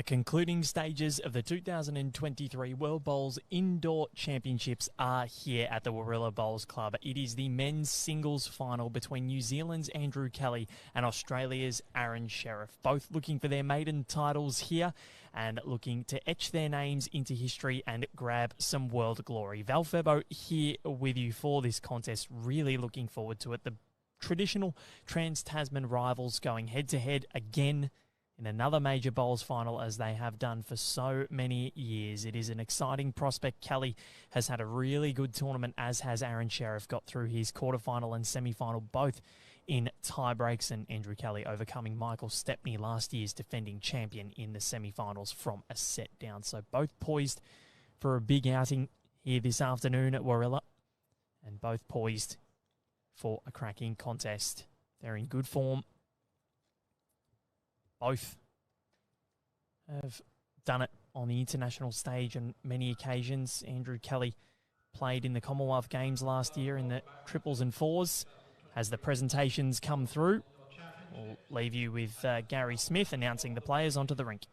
The concluding stages of the 2023 World Bowls Indoor Championships are here at the Warilla Bowls Club. It is the men's singles final between New Zealand's Andrew Kelly and Australia's Aron Sherriff, both looking for their maiden titles here and looking to etch their names into history and grab some world glory. Val Febo here with you for this contest. Really looking forward to it. The traditional Trans-Tasman rivals going head-to-head again in another major bowls final, as they have done for so many years. It is an exciting prospect. Kelly has had a really good tournament, as has Aron Sherriff. Got through his quarterfinal and semi-final both in tie breaks, and Andrew Kelly overcoming Michael Stepney, last year's defending champion, in the semi-finals from a set down. So both poised for a big outing here this afternoon at Warilla, and both poised for a cracking contest. They're in good form. Both have done it on the international stage on many occasions. Andrew Kelly played in the Commonwealth Games last year in the triples and fours. As the presentations come through, we'll leave you with Gary Smith announcing the players onto the rink.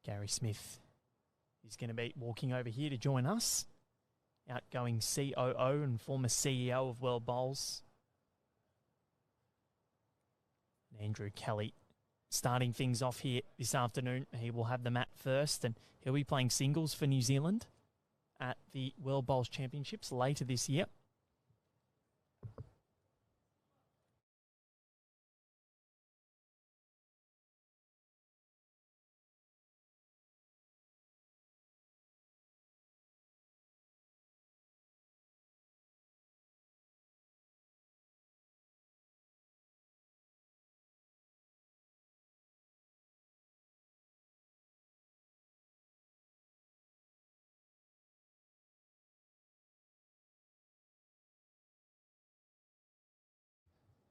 Gary Smith is going to be walking over here to join us. Outgoing COO and former CEO of World Bowls. Andrew Kelly starting things off here this afternoon. He will have the mat first, and he'll be playing singles for New Zealand at the World Bowls Championships later this year.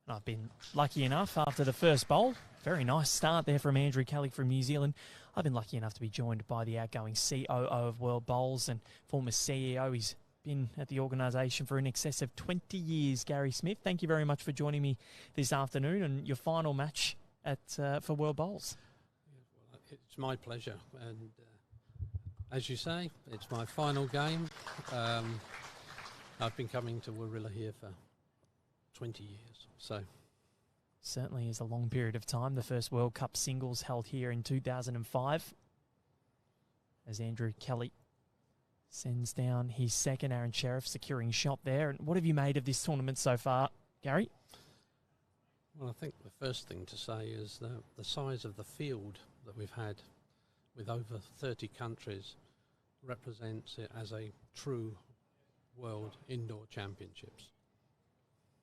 I've been lucky enough after the first bowl, very nice start there from Andrew Kelly from New Zealand. I've been lucky enough to be joined by the outgoing COO of World Bowls and former CEO. He's been at the organisation for in excess of 20 years, Gary Smith. Thank you very much for joining me this afternoon and your final match at for World Bowls. Well, it's my pleasure, and as you say, it's my final game. I've been coming to Warilla here for 20 years. So certainly is a long period of time. The first World Cup singles held here in 2005 as Andrew Kelly sends down his second. Aron Sherriff securing shot there. And what have you made of this tournament so far, Gary? Well, I think the first thing to say is the size of the field that we've had with over 30 countries represents it as a true World Indoor Championships.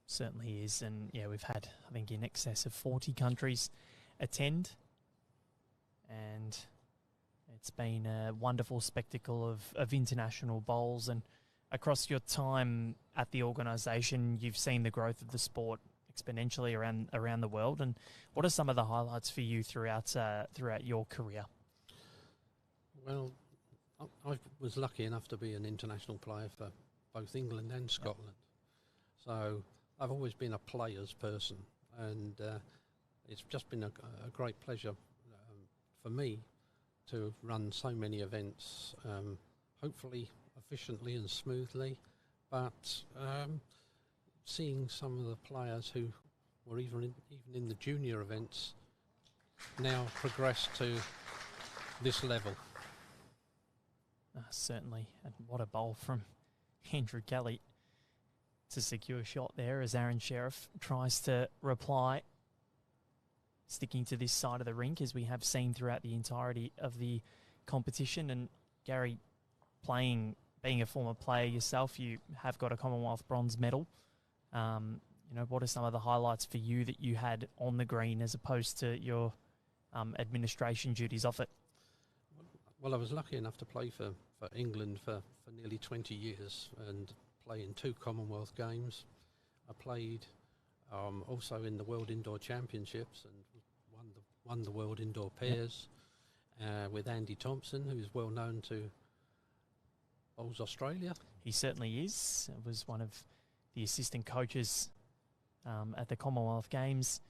Certainly is, and yeah, we've had, I think, in excess of 40 countries attend, and it's been a wonderful spectacle of international bowls. And across your time at the organisation, you've seen the growth of the sport exponentially around the world. And what are some of the highlights for you throughout your career? Well, I was lucky enough to be an international player for both England and Scotland, so I've always been a player's person, and it's just been a great pleasure for me to run so many events, hopefully efficiently and smoothly, but seeing some of the players who were even in the junior events now progress to this level. Certainly, and what a bowl from Andrew Kelly to secure a shot there as Aron Sherriff tries to reply, sticking to this side of the rink, as we have seen throughout the entirety of the competition. And Gary, being a former player yourself, you have got a Commonwealth bronze medal. what are some of the highlights for you that you had on the green as opposed to your administration duties off it? Well, I was lucky enough to play for England for nearly 20 years and play in 2 Commonwealth Games. I played also in the World Indoor Championships and won the World Indoor Pairs with Andy Thompson, who's well known to Bowls Australia. He certainly is. It was one of the assistant coaches at the Commonwealth Games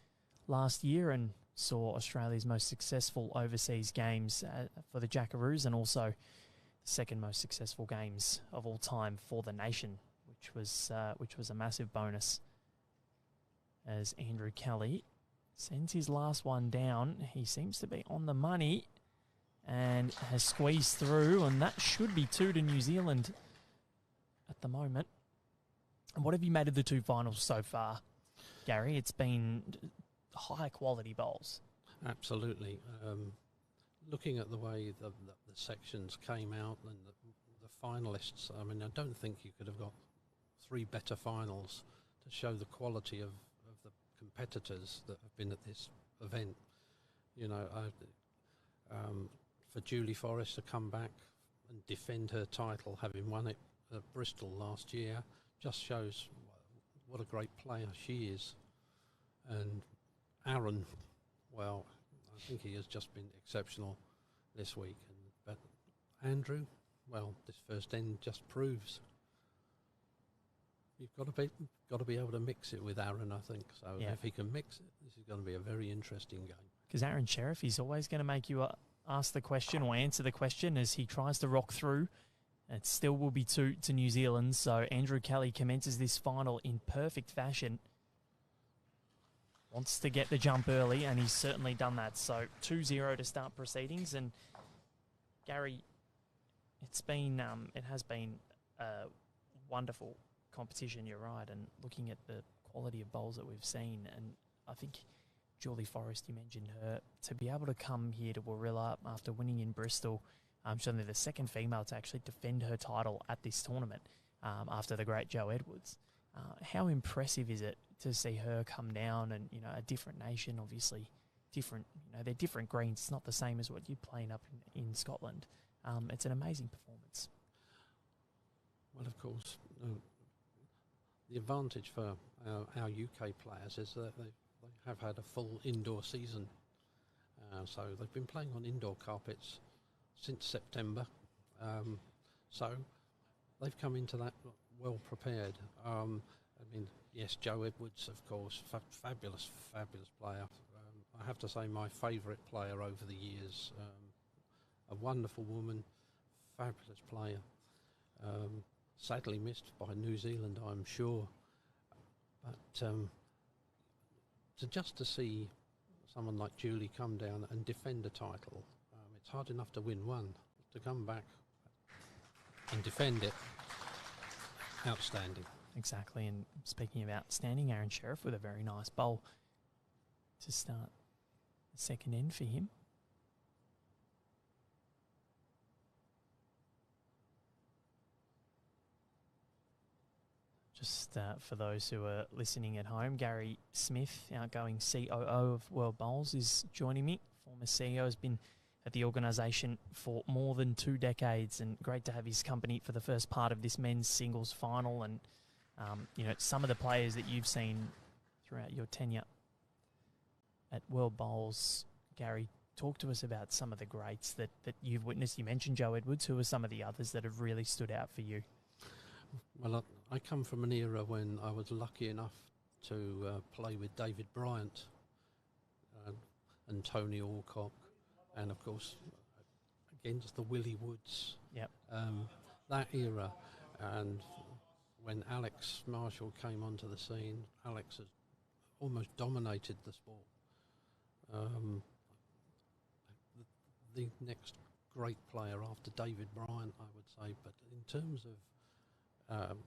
last year and saw Australia's most successful overseas games for the Jackaroos, and also the second most successful games of all time for the nation, which was a massive bonus. As Andrew Kelly sends his last one down, he seems to be on the money and has squeezed through, and that should be 2 to New Zealand at the moment. And what have you made of the 2 finals so far, Gary? It's been high quality bowls. Absolutely. Looking at the way the sections came out and the finalists, I mean, I don't think you could have got 3 better finals to show the quality of the competitors that have been at this event. For Julie Forrest to come back and defend her title, having won it at Bristol last year, just shows what a great player she is. And Aron, well, I think he has just been exceptional this week. But Andrew, well, this first end just proves you've got to be able to mix it with Aron, I think. So if he can mix it, this is going to be a very interesting game. Because Aaron Sherriff, he's always going to make you ask the question or answer the question as he tries to rock through. It still will be 2 to New Zealand. So Andrew Kelly commences this final in perfect fashion. Wants to get the jump early, and he's certainly done that. So 2-0 to start proceedings. And Gary, it has been a wonderful competition, you're right, and looking at the quality of bowls that we've seen, and I think Julie Forrest, you mentioned her, to be able to come here to Warilla after winning in Bristol, she's only the second female to actually defend her title at this tournament after the great Jo Edwards. How impressive is it to see her come down and, a different nation, obviously, different, they're different greens. It's not the same as what you're playing up in Scotland. It's an amazing performance. Well, of course, the advantage for our UK players is that they have had a full indoor season. So they've been playing on indoor carpets since September. So they've come into that well prepared. I mean, yes, Jo Edwards, of course, fabulous player. I have to say my favourite player over the years. A wonderful woman, fabulous player. Sadly missed by New Zealand, I'm sure. But to see someone like Julie come down and defend a title, it's hard enough to win one. To come back and defend it, outstanding. Exactly, and speaking of outstanding, Aaron Sherriff with a very nice bowl to start the second end for him. Just for those who are listening at home, Gary Smith, outgoing COO of World Bowls, is joining me. Former CEO, has been at the organisation for more than 2 decades, and great to have his company for the first part of this men's singles final. And some of the players that you've seen throughout your tenure at World Bowls, Gary, talk to us about some of the greats that you've witnessed. You mentioned Jo Edwards. Who are some of the others that have really stood out for you? Well, I come from an era when I was lucky enough to play with David Bryant and Tony Alcock, and of course against the Willie Woods. Yep. That era, and when Alex Marshall came onto the scene, Alex has almost dominated the sport. The next great player after David Bryant, I would say, but in terms of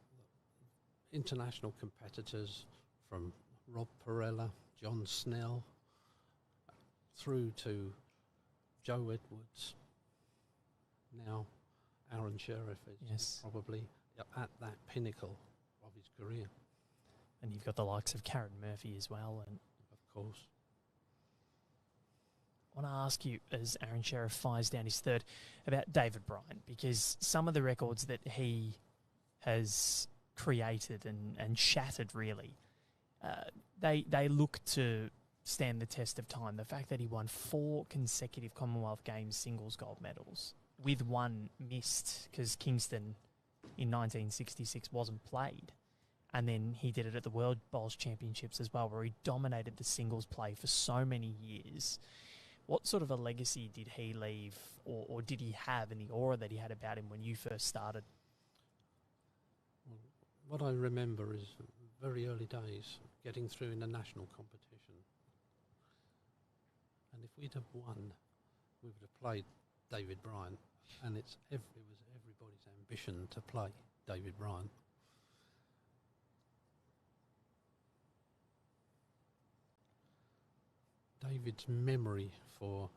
international competitors, from Rob Perella, John Snell, through to Jo Edwards, now Aaron Sherriff is probably at that pinnacle of his career. And you've got the likes of Karen Murphy as well. And Of course. I want to ask you, as Aaron Sherriff fires down his third, about David Bryant, because some of the records that he has created and shattered, really, they look to stand the test of time. The fact that he won 4 consecutive Commonwealth Games singles gold medals, with one missed because Kingston in 1966 wasn't played. And then he did it at the World Bowls Championships as well, where he dominated the singles play for so many years. What sort of a legacy did he leave, or did he have, in the aura that he had about him when you first started? What I remember is very early days, getting through in the national competition. And if we'd have won, we would have played David Bryant. And it was everybody's ambition to play David Bryant. David's memory for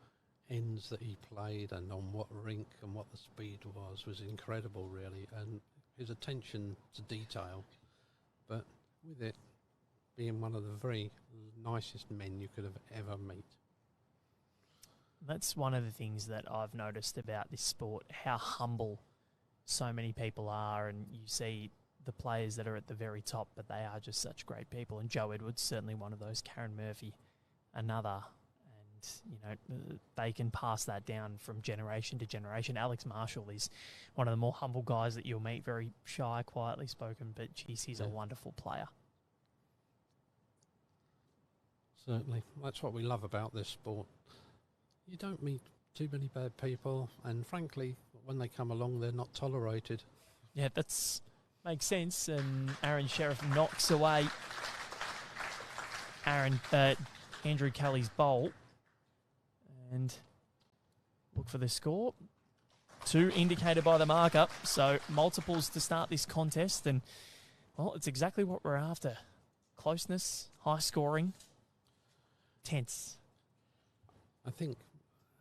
ends that he played and on what rink and what the speed was incredible, really, and his attention to detail, but with it being one of the very nicest men you could have ever meet. That's one of the things that I've noticed about this sport, how humble so many people are, and you see the players that are at the very top, but they are just such great people, and Joe Edwards, certainly one of those, Karen Murphy, another, and they can pass that down from generation to generation. Alex Marshall is one of the more humble guys that you'll meet, very shy, quietly spoken, but geez, he's a wonderful player. Certainly, that's what we love about this sport. You don't meet too many bad people, and frankly, when they come along, they're not tolerated. Yeah, that's makes sense. And Aaron Sherriff knocks away Andrew Kelly's bowl. And look for the score. 2 indicated by the marker. So multiples to start this contest. And, well, it's exactly what we're after. Closeness, high scoring, tense. I think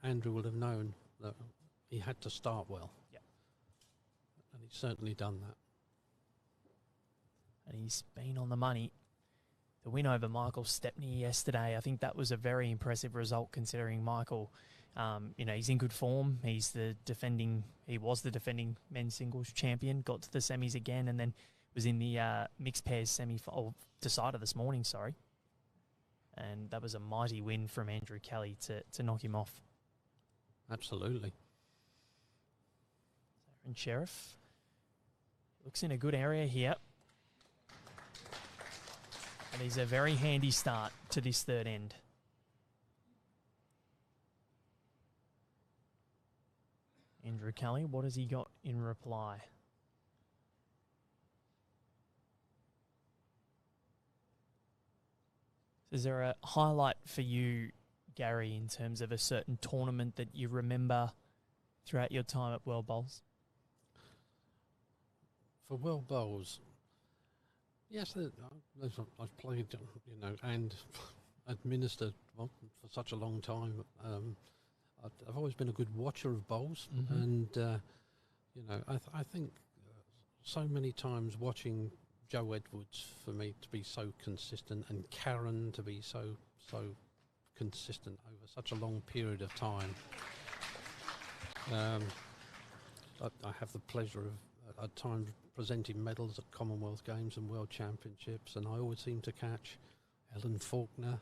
Andrew would have known that he had to start well. Yep. And he's certainly done that. And he's been on the money. The win over Michael Stepney yesterday, I think that was a very impressive result, considering Michael, he's in good form. He was the defending men's singles champion, got to the semis again, and then was in the mixed pairs decider this morning, sorry. And that was a mighty win from Andrew Kelly to knock him off. Absolutely. And Sherriff looks in a good area here. And he's a very handy start to this third end. Andrew Kelly, what has he got in reply? Is there a highlight for you, Gary, in terms of a certain tournament that you remember throughout your time at World Bowls? For World Bowls, yes, I've played, and administered for such a long time. I've always been a good watcher of bowls, and I think so many times watching Joe Edwards, for me to be so consistent, and Karen to be so consistent over such a long period of time. I have the pleasure of at times presenting medals at Commonwealth Games and World Championships, and I always seem to catch Ellen Faulkner.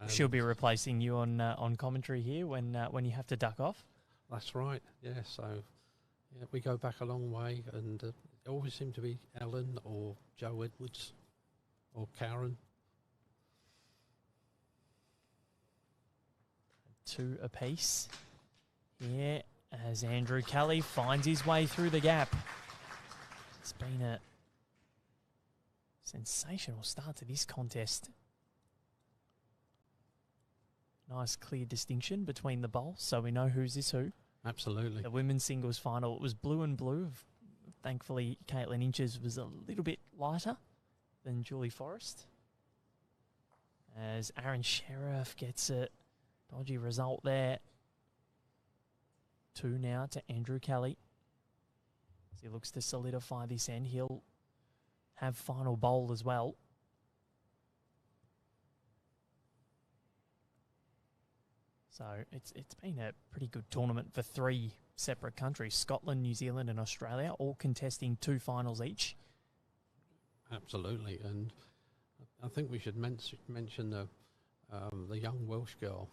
She'll be replacing you on commentary here when you have to duck off. That's right. Yeah. So we go back a long way, and it always seemed to be Ellen or Joe Edwards or Karen. 2 apiece here as Andrew Kelly finds his way through the gap. It's been a sensational start to this contest. Nice clear distinction between the bowls, so we know who's this who. Absolutely. The women's singles final, it was blue and blue. Thankfully, Caitlin Inches was a little bit lighter than Julie Forrest. As Aaron Sherriff gets a dodgy result there. 2 now to Andrew Kelly. As he looks to solidify this end, he'll have final bowl as well. So it's been a pretty good tournament for three separate countries, Scotland, New Zealand and Australia, all contesting two finals each. Absolutely, and I think we should mention the young Welsh girl,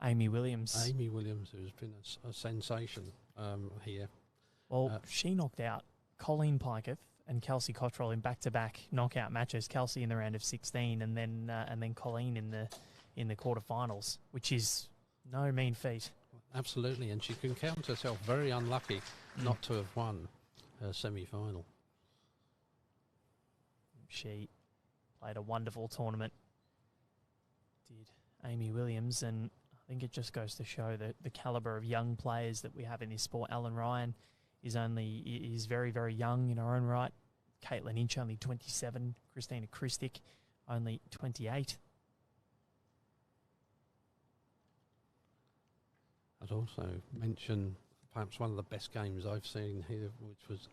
Amy Williams. Amy Williams, who's been a sensation here. Well, she knocked out Colleen Piketh and Kelsey Cottrell in back-to-back knockout matches. Kelsey in the round of 16, and then Colleen in the quarterfinals, which is no mean feat. Absolutely, and she can count herself very unlucky not to have won her semi-final. She played a wonderful tournament, did Amy Williams, and I think it just goes to show the calibre of young players that we have in this sport. Ellen Ryan is very, very young in her own right. Caitlin Inch, only 27. Christina Christic, only 28. I'd also mention perhaps one of the best games I've seen here, which was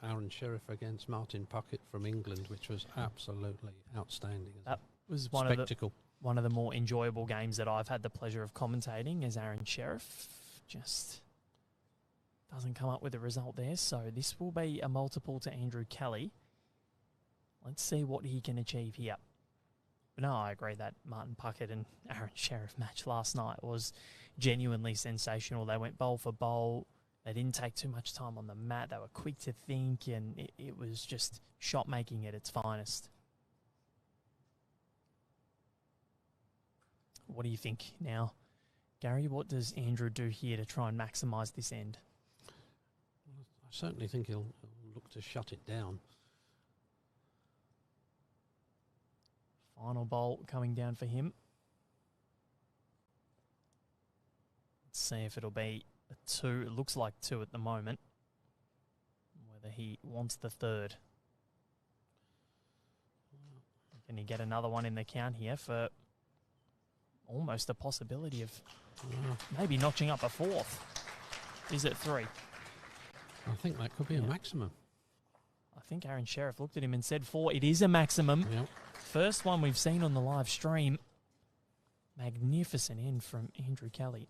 Aron Sherriff against Martin Puckett from England, which was absolutely outstanding. That was one of the more enjoyable games that I've had the pleasure of commentating, as Aron Sherriff just doesn't come up with a result there. So this will be a multiple to Andrew Kelly. Let's see what he can achieve here. But no, I agree that Martin Puckett and Aron Sherriff match last night was genuinely sensational. They went bowl for bowl. They didn't take too much time on the mat. They were quick to think, and it was just shot making at its finest. What do you think now, Gary? What does Andrew do here to try and maximise this end? Well, I certainly think he'll look to shut it down. Final bowl coming down for him. Let's see if it'll be a 2. It looks like 2 at the moment. Whether he wants the third. Can he get another one in the count here for almost a possibility of maybe notching up a 4th? Is it 3? I think that could be a maximum. I think Aron Sherriff looked at him and said 4. It is a maximum. Yep. First one we've seen on the live stream. Magnificent end from Andrew Kelly.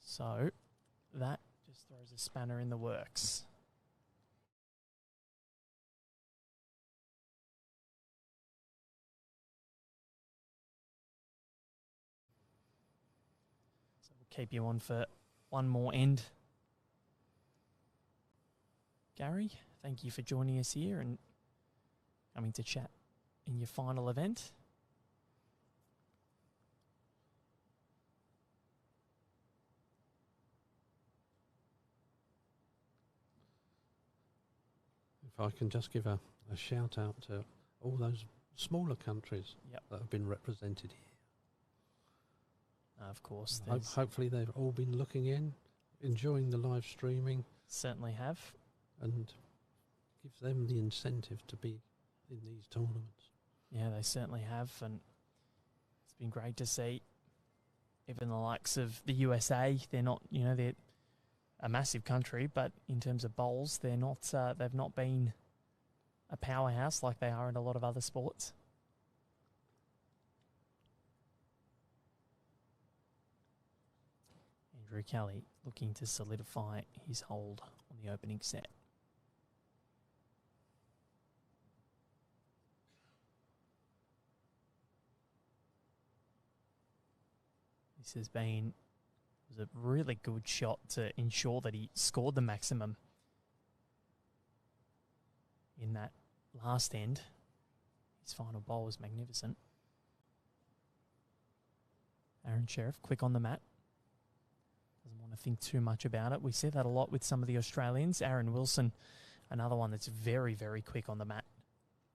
So that just throws a spanner in the works. So we'll keep you on for one more end. Gary, thank you for joining us here and coming to chat in your final event. If I can just give a shout out to all those smaller countries that have been represented here. Of course. Hopefully they've all been looking in, enjoying the live streaming. Certainly have. And gives them the incentive to be in these tournaments. Yeah, they certainly have. And it's been great to see even the likes of the USA. They're not, they're a massive country, but in terms of bowls, they're not. They've not been a powerhouse like they are in a lot of other sports. Andrew Kelly looking to solidify his hold on the opening set. This was a really good shot to ensure that he scored the maximum in that last end. His final bowl was magnificent. Aron Sherriff, quick on the mat. Doesn't want to think too much about it. We see that a lot with some of the Australians. Aaron Wilson, another one that's very, very quick on the mat.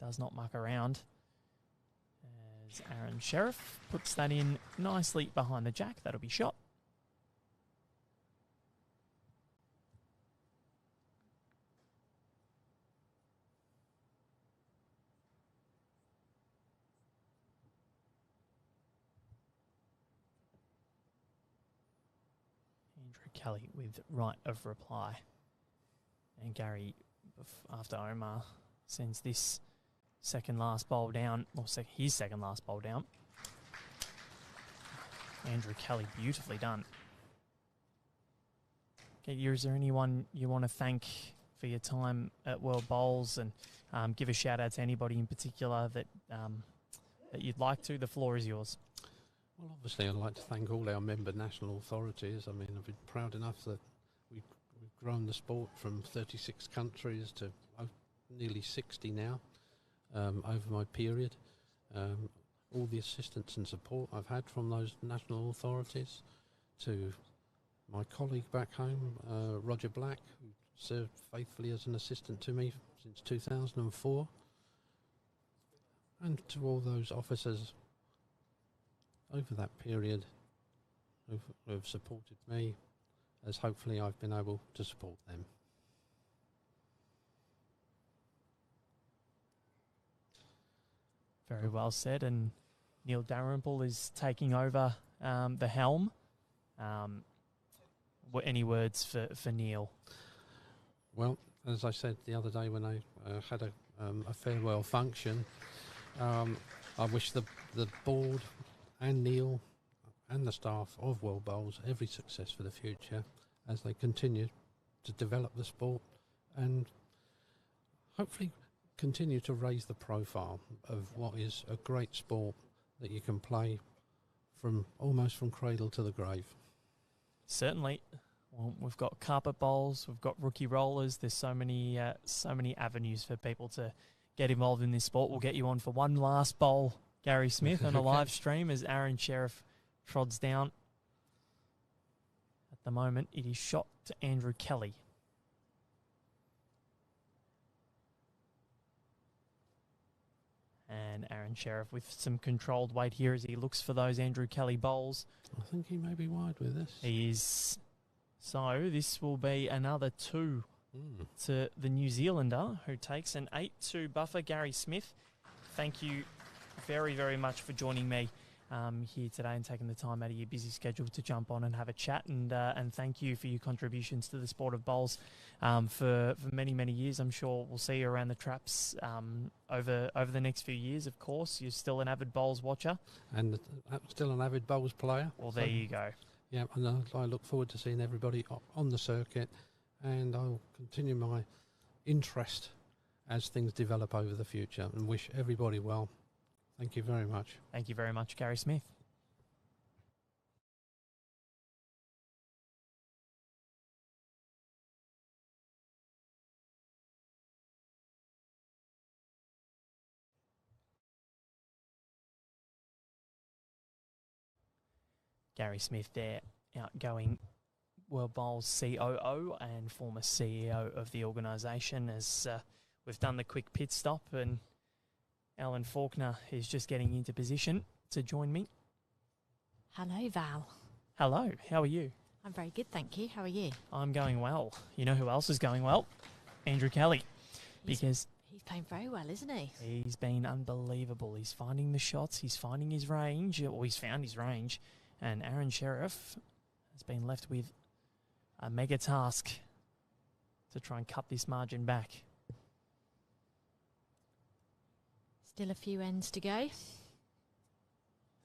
Does not muck around. As Aron Sherriff puts that in nicely behind the jack. That'll be shot. Andrew Kelly with right of reply. And Gary, after Omar, sends this second last bowl down, or his second last bowl down. Andrew Kelly, beautifully done. Okay, is there anyone you want to thank for your time at World Bowls, and give a shout out to anybody in particular that that you'd like to? The floor is yours. Well, obviously, I'd like to thank all our member national authorities. I mean, I've been proud enough that we've grown the sport from 36 countries to nearly 60 now over my period. All the assistance and support I've had from those national authorities, to my colleague back home, Roger Black, who served faithfully as an assistant to me since 2004, and to all those officers over that period who have supported me, as hopefully I've been able to support them. Very well said. And Neil Dalrymple is taking over the helm. Any words for Neil? Well, as I said the other day when I had a farewell function, I wish the board and Neil and the staff of World Bowls every success for the future as they continue to develop the sport and hopefully continue to raise the profile of what is a great sport that you can play almost from cradle to the grave. Certainly. Well, we've got carpet bowls, we've got rookie rollers. There's so many avenues for people to get involved in this sport. We'll get you on for one last bowl, Gary Smith, on a live stream as Aron Sherriff trods down. At the moment, it is shot to Andrew Kelly. And Aron Sherriff with some controlled weight here as he looks for those Andrew Kelly bowls. I think he may be wide with this. He is. So this will be another 2 to the New Zealander, who takes an 8-2 buffer. Gary Smith, thank you very, very much for joining me here today and taking the time out of your busy schedule to jump on and have a chat. And thank you for your contributions to the sport of bowls for many, many years. I'm sure we'll see you around the traps over the next few years, of course. You're still an avid bowls watcher. And still an avid bowls player. Well, there you go. Yeah, and I look forward to seeing everybody on the circuit, and I'll continue my interest as things develop over the future, and wish everybody well. Thank you very much. Thank you very much, Gary Smith. Gary Smith there, outgoing World Bowls COO and former CEO of the organisation, as we've done the quick pit stop, and Alan Faulkner is just getting into position to join me. Hello, Val. Hello, how are you? I'm very good, thank you. How are you? I'm going well. You know who else is going well? Andrew Kelly. Because he's playing very well, isn't he? He's been unbelievable. He's finding the shots, he's finding his range, or he's found his range. And Aron Sherriff has been left with a mega task to try and cut this margin back. Still a few ends to go.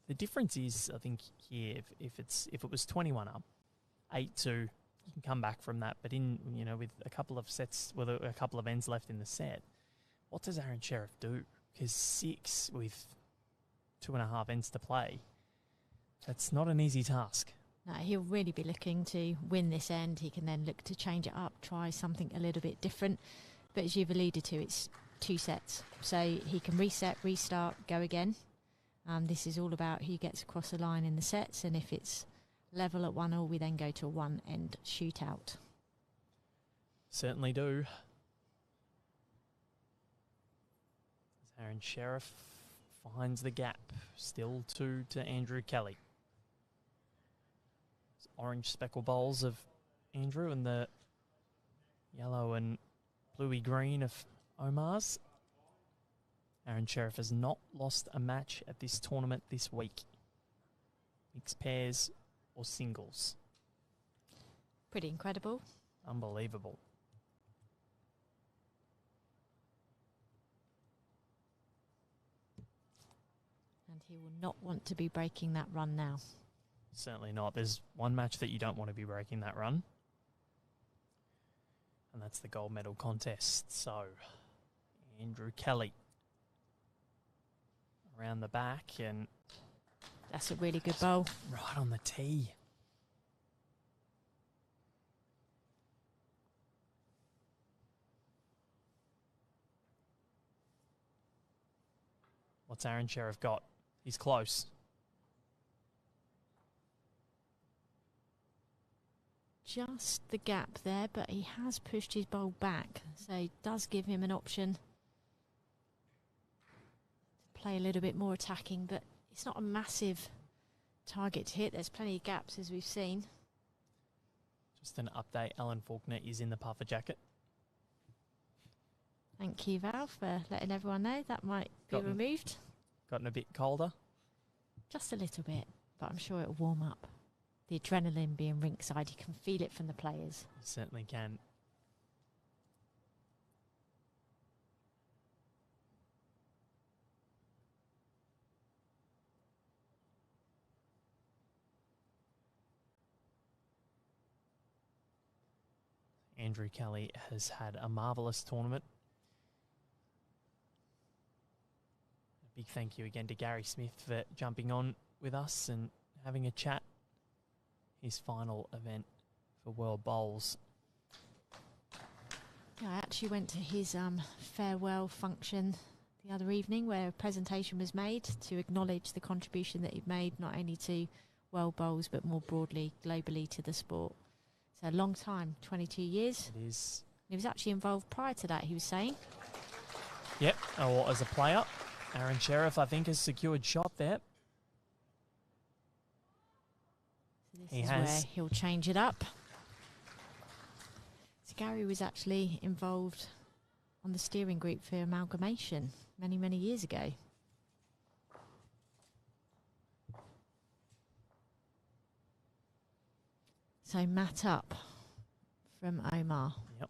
The difference is, I think, here, if it was 21 up, 8-2, you can come back from that. But with a couple of sets, with a couple of ends left in the set, what does Aron Sherriff do? Because 6 with 2.5 ends to play, that's not an easy task. No, he'll really be looking to win this end. He can then look to change it up, try something a little bit different. But as you've alluded to, it's 2 sets. So he can reset, restart, go again. This is all about who gets across the line in the sets. And if it's level at 1-1, we then go to a one-end shootout. Certainly do. As Aron Sherriff finds the gap. Still 2 to Andrew Kelly. Orange speckle bowls of Andrew and the yellow and bluey green of Omar's. Aron Sherriff has not lost a match at this tournament this week. Mixed pairs or singles. Pretty incredible. Unbelievable. And he will not want to be breaking that run now. Certainly not. There's one match that you don't want to be breaking that run. And that's the gold medal contest. So, Andrew Kelly around the back and... That's a really good bowl. Right on the tee. What's Aron Sherriff got? He's close. Just the gap there, but he has pushed his bowl back, so it does give him an option to play a little bit more attacking, but it's not a massive target to hit. There's plenty of gaps, as we've seen. Just an update, Alan Faulkner is in the puffer jacket. Thank you, Val, for letting everyone know that might be removed. Gotten a bit colder? Just a little bit, but I'm sure it'll warm up. The adrenaline being rinkside, you can feel it from the players. You certainly can. Andrew Kelly has had a marvellous tournament. A big thank you again to Gary Smith for jumping on with us and having a chat. His final event for World Bowls. Yeah, I actually went to his farewell function the other evening where a presentation was made to acknowledge the contribution that he'd made not only to World Bowls but more broadly globally to the sport. So a long time, 22 years. It is. He was actually involved prior to that, he was saying. Yep, or as a player. Aron Sherriff, I think, has secured shot there. So this is where he'll change it up. So Gary was actually involved on the steering group for Amalgamation many, many years ago. So mat up from Omar. Yep.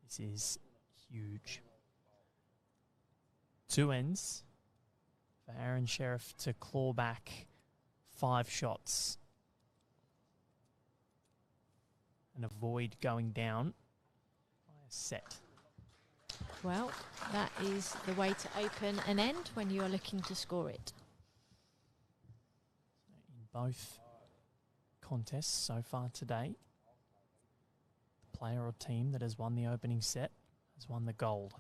This is huge. 2 ends for Aron Sherriff to claw back 5 shots and avoid going down by a set. Well, that is the way to open an end when you are looking to score it. So in both contests so far today, the player or team that has won the opening set has won the gold.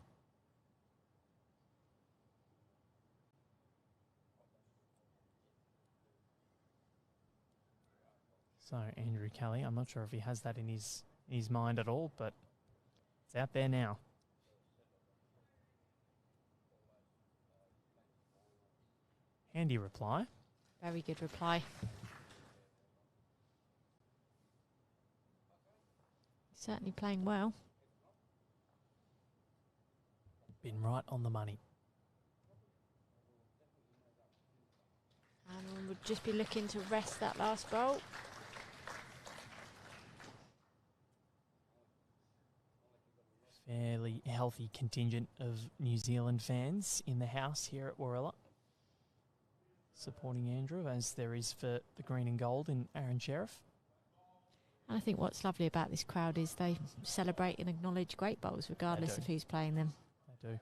So Andrew Kelly, I'm not sure if he has that in his mind at all, but it's out there now. Handy reply. Very good reply. Certainly playing well. Been right on the money. And we'll just be looking to rest that last bolt. Fairly healthy contingent of New Zealand fans in the house here at Warilla, supporting Andrew, as there is for the green and gold in Aron Sherriff. And I think what's lovely about this crowd is they celebrate and acknowledge great bowls regardless of who's playing them. They do.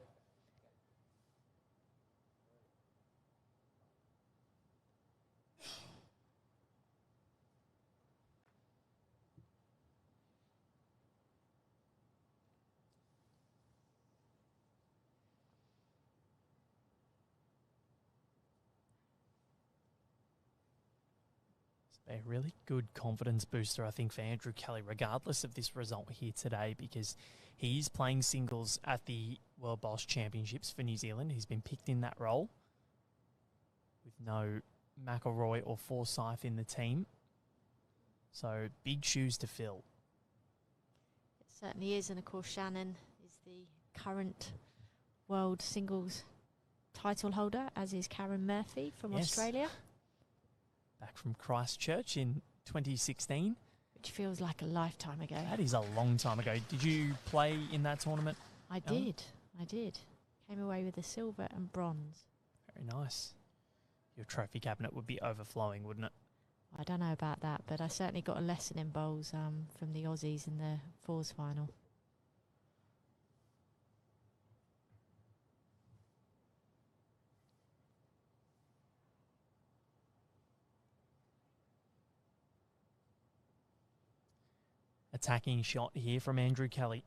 A really good confidence booster, I think, for Andrew Kelly, regardless of this result here today, because he's playing singles at the World Bowls Championships for New Zealand. He's been picked in that role with no McIlroy or Forsyth in the team. So big shoes to fill. It certainly is, and of course Shannon is the current world singles title holder, as is Karen Murphy from Yes. Australia. Back from Christchurch in 2016. Which feels like a lifetime ago. That is a long time ago. Did you play in that tournament? I Ellen? did. Came away with a silver and bronze. Very nice. Your trophy cabinet would be overflowing, wouldn't it? I don't know about that, but I certainly got a lesson in bowls from the Aussies in the fours final. Attacking shot here from Andrew Kelly.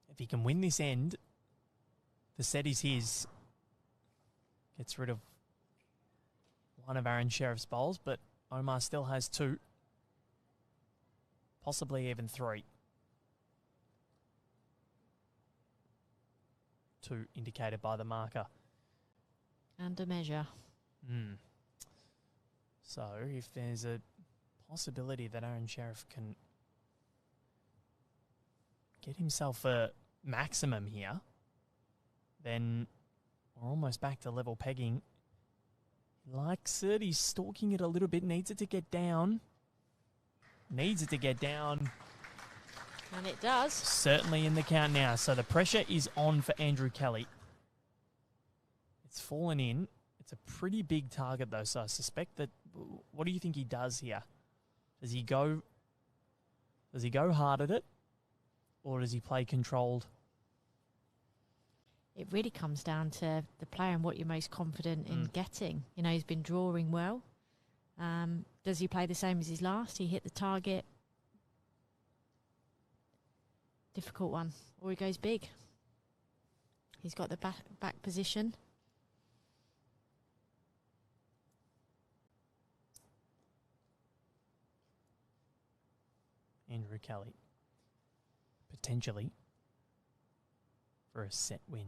If he can win this end, the set is his. Gets rid of one of Aaron Sherriff's bowls, but Omar still has two. Possibly even three. Two indicated by the marker. And a measure. So if there's a possibility that Aaron Sherriff can get himself a maximum here, then we're almost back to level pegging. He likes it. He's stalking it a little bit. Needs it to get down. And it does. Certainly in the count now. So the pressure is on for Andrew Kelly. It's fallen in. It's a pretty big target though, so I suspect that... What do you think he does here? Does he go hard at it? Or does he play controlled? It really comes down to the player and what you're most confident in getting. You know, he's been drawing well. Does he play the same as his last? He hit the target. Difficult one. Or he goes big. He's got the back position. Andrew Kelly. Potentially for a set win.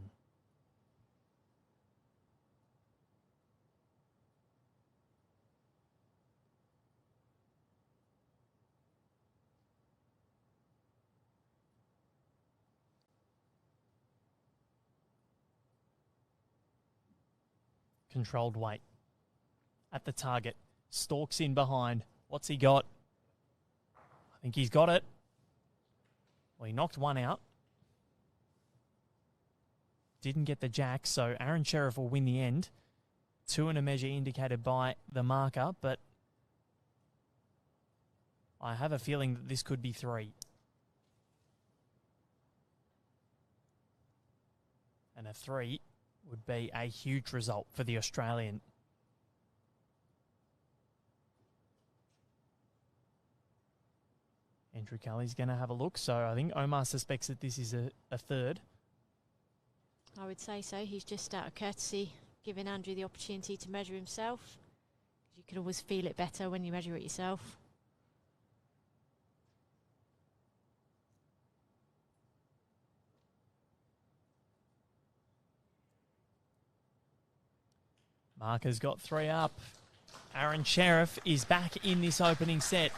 Controlled weight at the target. Stalks in behind. What's he got? I think he's got it. Well, he knocked one out. Didn't get the jack, so Aaron Sherriff will win the end. Two and a measure indicated by the marker, but I have a feeling that this could be three. And a three would be a huge result for the Australian. Andrew Kelly's going to have a look. So I think Omar suspects that this is a third. I would say so. He's just out of courtesy giving Andrew the opportunity to measure himself. You can always feel it better when you measure it yourself. Marker's got three up. Aaron Sherriff is back in this opening set.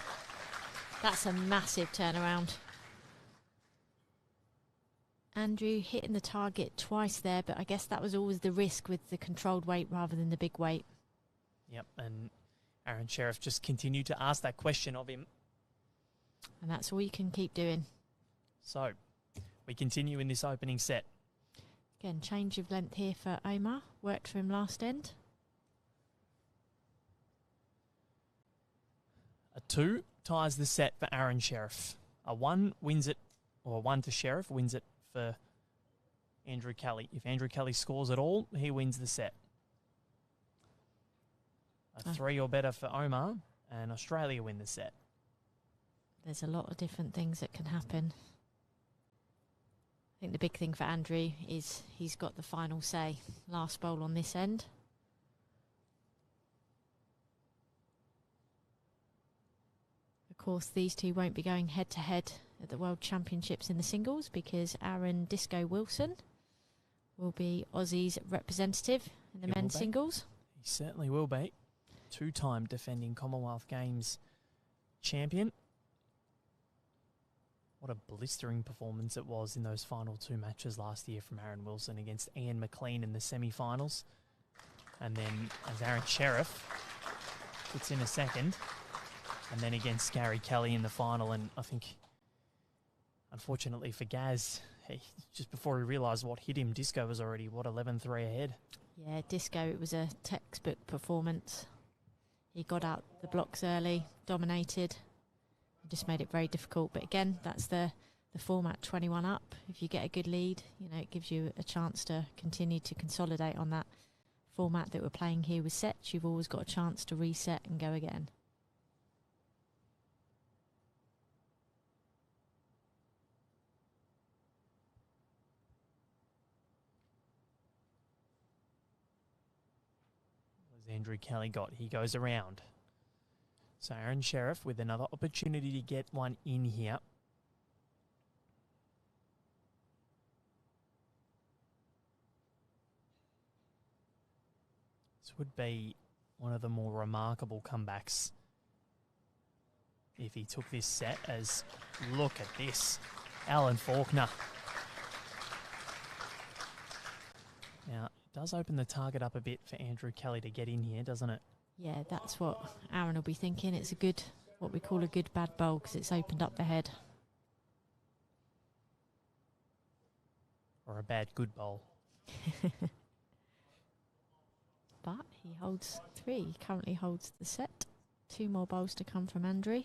That's a massive turnaround. Andrew hitting the target twice there, but I guess that was always the risk with the controlled weight rather than the big weight. Yep, and Aaron Sherriff just continued to ask that question of him. And that's all you can keep doing. So, we continue in this opening set. Again, change of length here for Omar. Worked for him last end. A 2 ties the set for Aaron Sherriff. A 1 wins it, or a 1 to Sherriff wins it for Andrew Kelly. If Andrew Kelly scores at all, he wins the set. A 3 or better for Omar, and Australia win the set. There's a lot of different things that can happen. I think the big thing for Andrew is he's got the final say. Last bowl on this end. Of course, these two won't be going head-to-head at the World Championships in the singles because Aaron Disco Wilson will be Aussie's representative in the men's singles. He certainly will be. 2-time defending Commonwealth Games champion. What a blistering performance it was in those final 2 matches last year from Aaron Wilson against Ian McLean in the semi-finals. And then as Aaron Sherriff puts in a second. And then against Gary Kelly in the final. And I think, unfortunately for Gaz, just before he realised what hit him, Disco was already, 11-3 ahead. Yeah, Disco, it was a textbook performance. He got out the blocks early, dominated. Just made it very difficult, but again, that's the format, 21 up. If you get a good lead, it gives you a chance to continue to consolidate on that format that we're playing here with sets. You've always got a chance to reset and go again. As Andrew Kelly he goes around. So Aaron Sherriff with another opportunity to get one in here. This would be one of the more remarkable comebacks if he took this set, as look at this, Alan Faulkner. Now, it does open the target up a bit for Andrew Kelly to get in here, doesn't it? Yeah, that's what Aaron will be thinking. It's a good, what we call a good bad bowl, because it's opened up the head. Or a bad good bowl. But he holds 3. He currently holds the set. 2 more bowls to come from Andrew.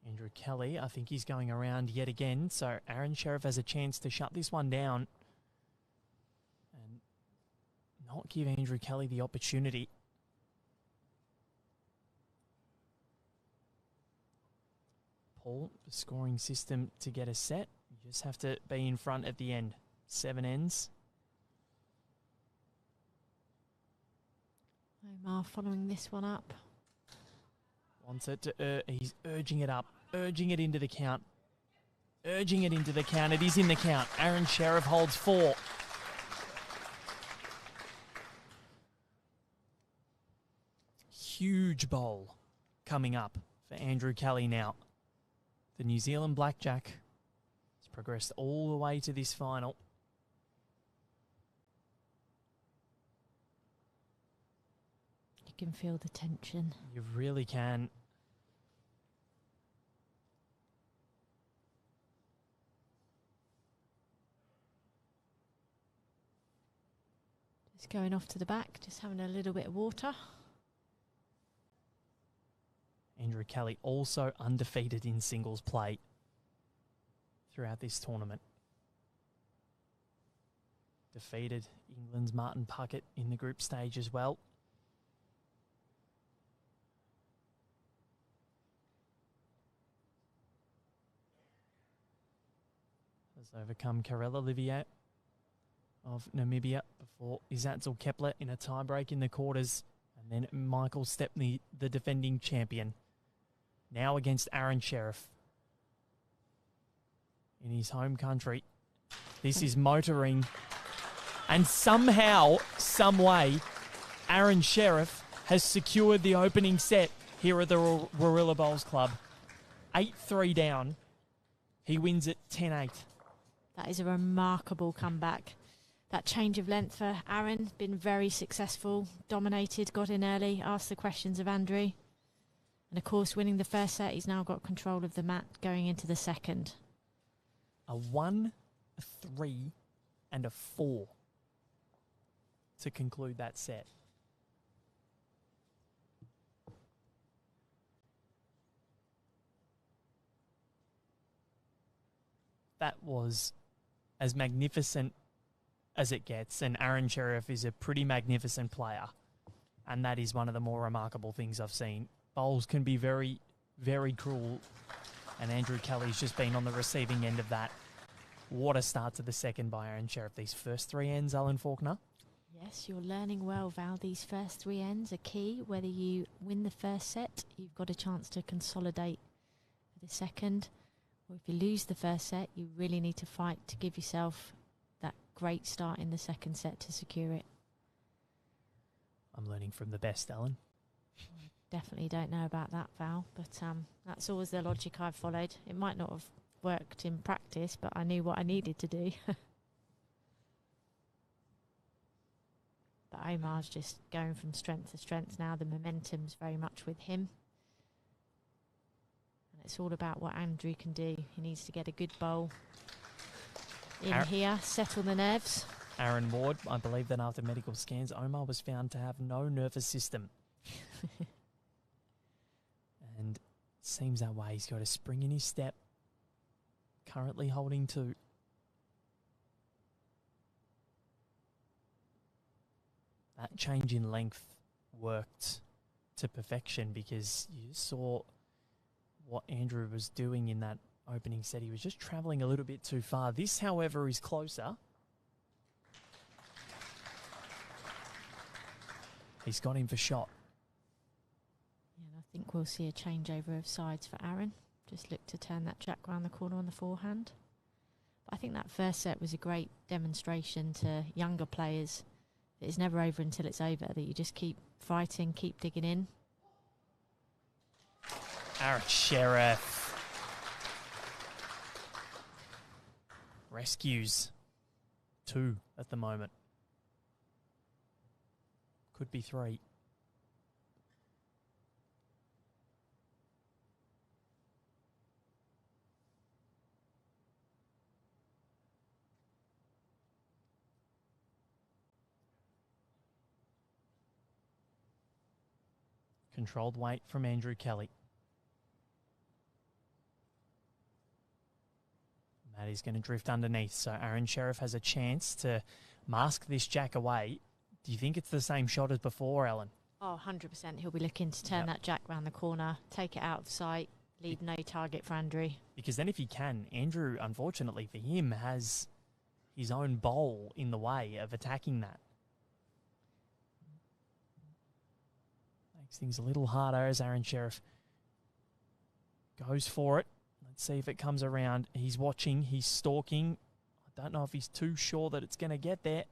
Andrew Kelly, I think he's going around yet again. So Aaron Sherriff has a chance to shut this one down and not give Andrew Kelly the opportunity. Paul, the scoring system to get a set. You just have to be in front at the end. 7 ends. Omar following this one up. Wants it to, he's urging it up, urging it into the count, urging it into the count. It is in the count. Aaron Sherriff holds 4. Huge bowl coming up for Andrew Kelly now. The New Zealand Blackjack has progressed all the way to this final. You can feel the tension. You really can. Just going off to the back, just having a little bit of water. Andrew Kelly also undefeated in singles play throughout this tournament. Defeated England's Martin Puckett in the group stage as well. Has overcome Karel Olivier of Namibia before Izatzel Kepler in a tiebreak in the quarters. And then Michael Stepney, the defending champion, now against Aaron Sherriff in his home country. This is motoring. And somehow, some way, Aaron Sherriff has secured the opening set here at the Warilla Bowls Club. 8-3 down. He wins it 10-8. That is a remarkable comeback. That change of length for Aaron, been very successful, dominated, got in early, asked the questions of Andrew. And of course, winning the first set, he's now got control of the mat going into the second. A 1, a 3, and a 4 to conclude that set. That was as magnificent as it gets, and Aaron Sherriff is a pretty magnificent player, and that is one of the more remarkable things I've seen. Bowls can be very, very cruel, and Andrew Kelly's just been on the receiving end of that. What a start to the second by Aaron Sherriff. These first 3 ends, Alan Faulkner. Yes, you're learning well, Val. These first 3 ends are key. Whether you win the first set, you've got a chance to consolidate for the second. Or if you lose the first set, you really need to fight to give yourself that great start in the second set to secure it. I'm learning from the best, Alan. Definitely don't know about that, Val, but that's always the logic I've followed. It might not have worked in practice, but I knew what I needed to do. But Omar's just going from strength to strength now. The momentum's very much with him. And it's all about what Andrew can do. He needs to get a good bowl in here, settle the nerves. Aaron Ward, I believe that after medical scans, Omar was found to have no nervous system. And it seems that way. He's got a spring in his step. Currently holding 2. That change in length worked to perfection because you saw what Andrew was doing in that opening set. He was just travelling a little bit too far. This, however, is closer. He's got him for shot. Yeah, and I think we'll see a changeover of sides for Aron. Just look to turn that jack round the corner on the forehand. But I think that first set was a great demonstration to younger players that it's never over until it's over, that you just keep fighting, keep digging in. Aron Sherriff rescues 2 at the moment. Could be 3. Controlled weight from Andrew Kelly. Maddie's going to drift underneath, so Aaron Sherriff has a chance to mask this jack away. Do you think it's the same shot as before, Ellen? Oh, 100%. He'll be looking to turn that jack round the corner, take it out of sight, leave no target for Andrew. Because then if he can, Andrew, unfortunately for him, has his own bowl in the way of attacking that. Makes things a little harder as Aaron Sherriff goes for it. Let's see if it comes around. He's watching. He's stalking. I don't know if he's too sure that it's going to get there.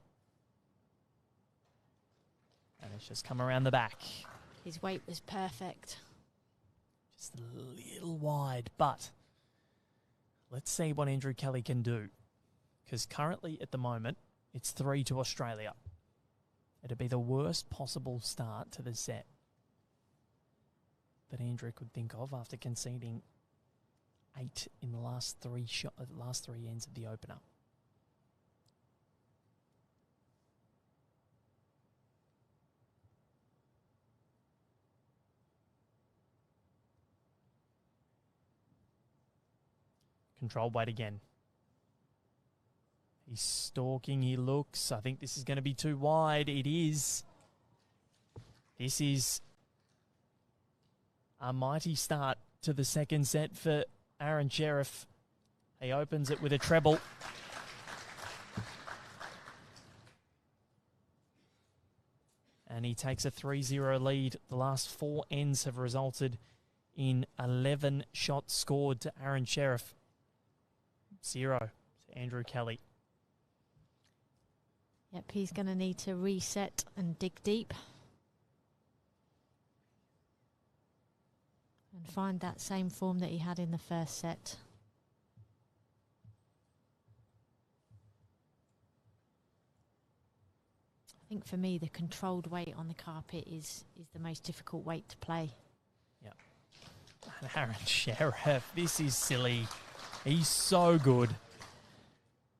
And it's just come around the back. His weight was perfect. Just a little wide, but let's see what Andrew Kelly can do. Because currently, at the moment, it's 3 to Australia. It'd be the worst possible start to the set that Andrew could think of after conceding 8 in the last 3 ends of the opener. Controlled weight again. He's stalking, he looks. I think this is going to be too wide. It is. This is a mighty start to the second set for Aaron Sherriff. He opens it with a treble. And he takes a 3-0 lead. The last 4 ends have resulted in 11 shots scored to Aaron Sherriff. 0 to Andrew Kelly. Yep, he's going to need to reset and dig deep. And find that same form that he had in the first set. I think for me, the controlled weight on the carpet is the most difficult weight to play. Yep. And Aaron Sherriff, this is silly. He's so good.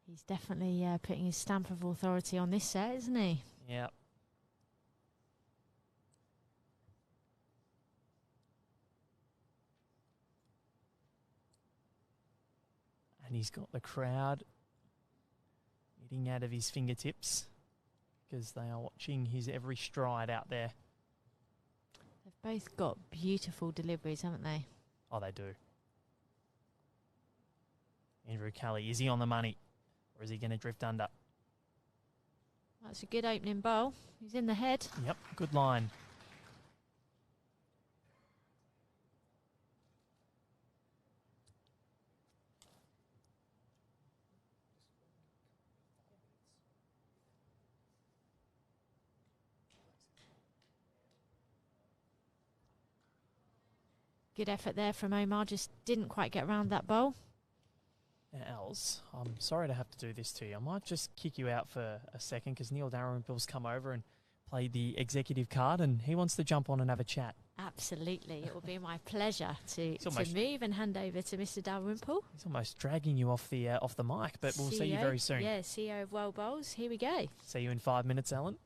He's definitely putting his stamp of authority on this set, isn't he? Yep. And he's got the crowd eating out of his fingertips because they are watching his every stride out there. They've both got beautiful deliveries, haven't they? Oh, they do. Andrew Kelly, is he on the money? or is he going to drift under? That's a good opening bowl. He's in the head. Yep, good line. Good effort there from Omar. Just didn't quite get around that bowl. Now, Els, I'm sorry to have to do this to you. I might just kick you out for a second because Neil Dalrymple's come over and played the executive card and he wants to jump on and have a chat. Absolutely. It will be my pleasure to almost move and hand over to Mr. Dalrymple. He's almost dragging you off the mic, but we'll see you very soon. Yeah, CEO of World Bowls. Here we go. See you in 5 minutes, Alan.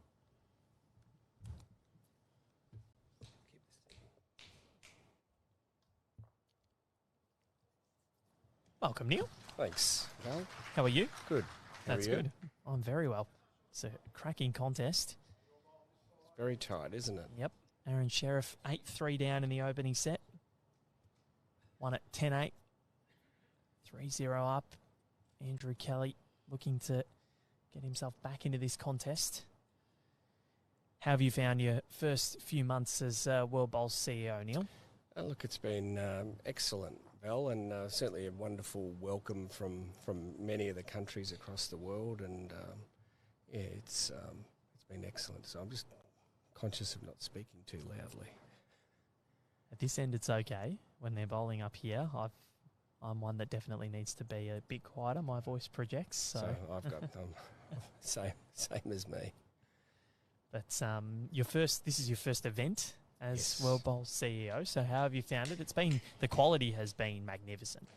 Welcome, Neil. Thanks, Val. How are you? Good. That's good. I'm very well. It's a cracking contest. It's very tight, isn't it? Yep. Aron Sherriff 8-3 down in the opening set. Won at 10-8. 3-0 up. Andrew Kelly looking to get himself back into this contest. How have you found your first few months as World Bowls CEO, Neil? Look, it's been excellent, Val, and certainly a wonderful welcome from many of the countries across the world, and yeah, it's been excellent. So I'm just conscious of not speaking too loudly. At this end, it's okay. When they're bowling up here, I'm one that definitely needs to be a bit quieter. My voice projects. So I've got same as me. But this is your first event as Yes. World Bowls CEO. So how have you found it? The quality has been magnificent.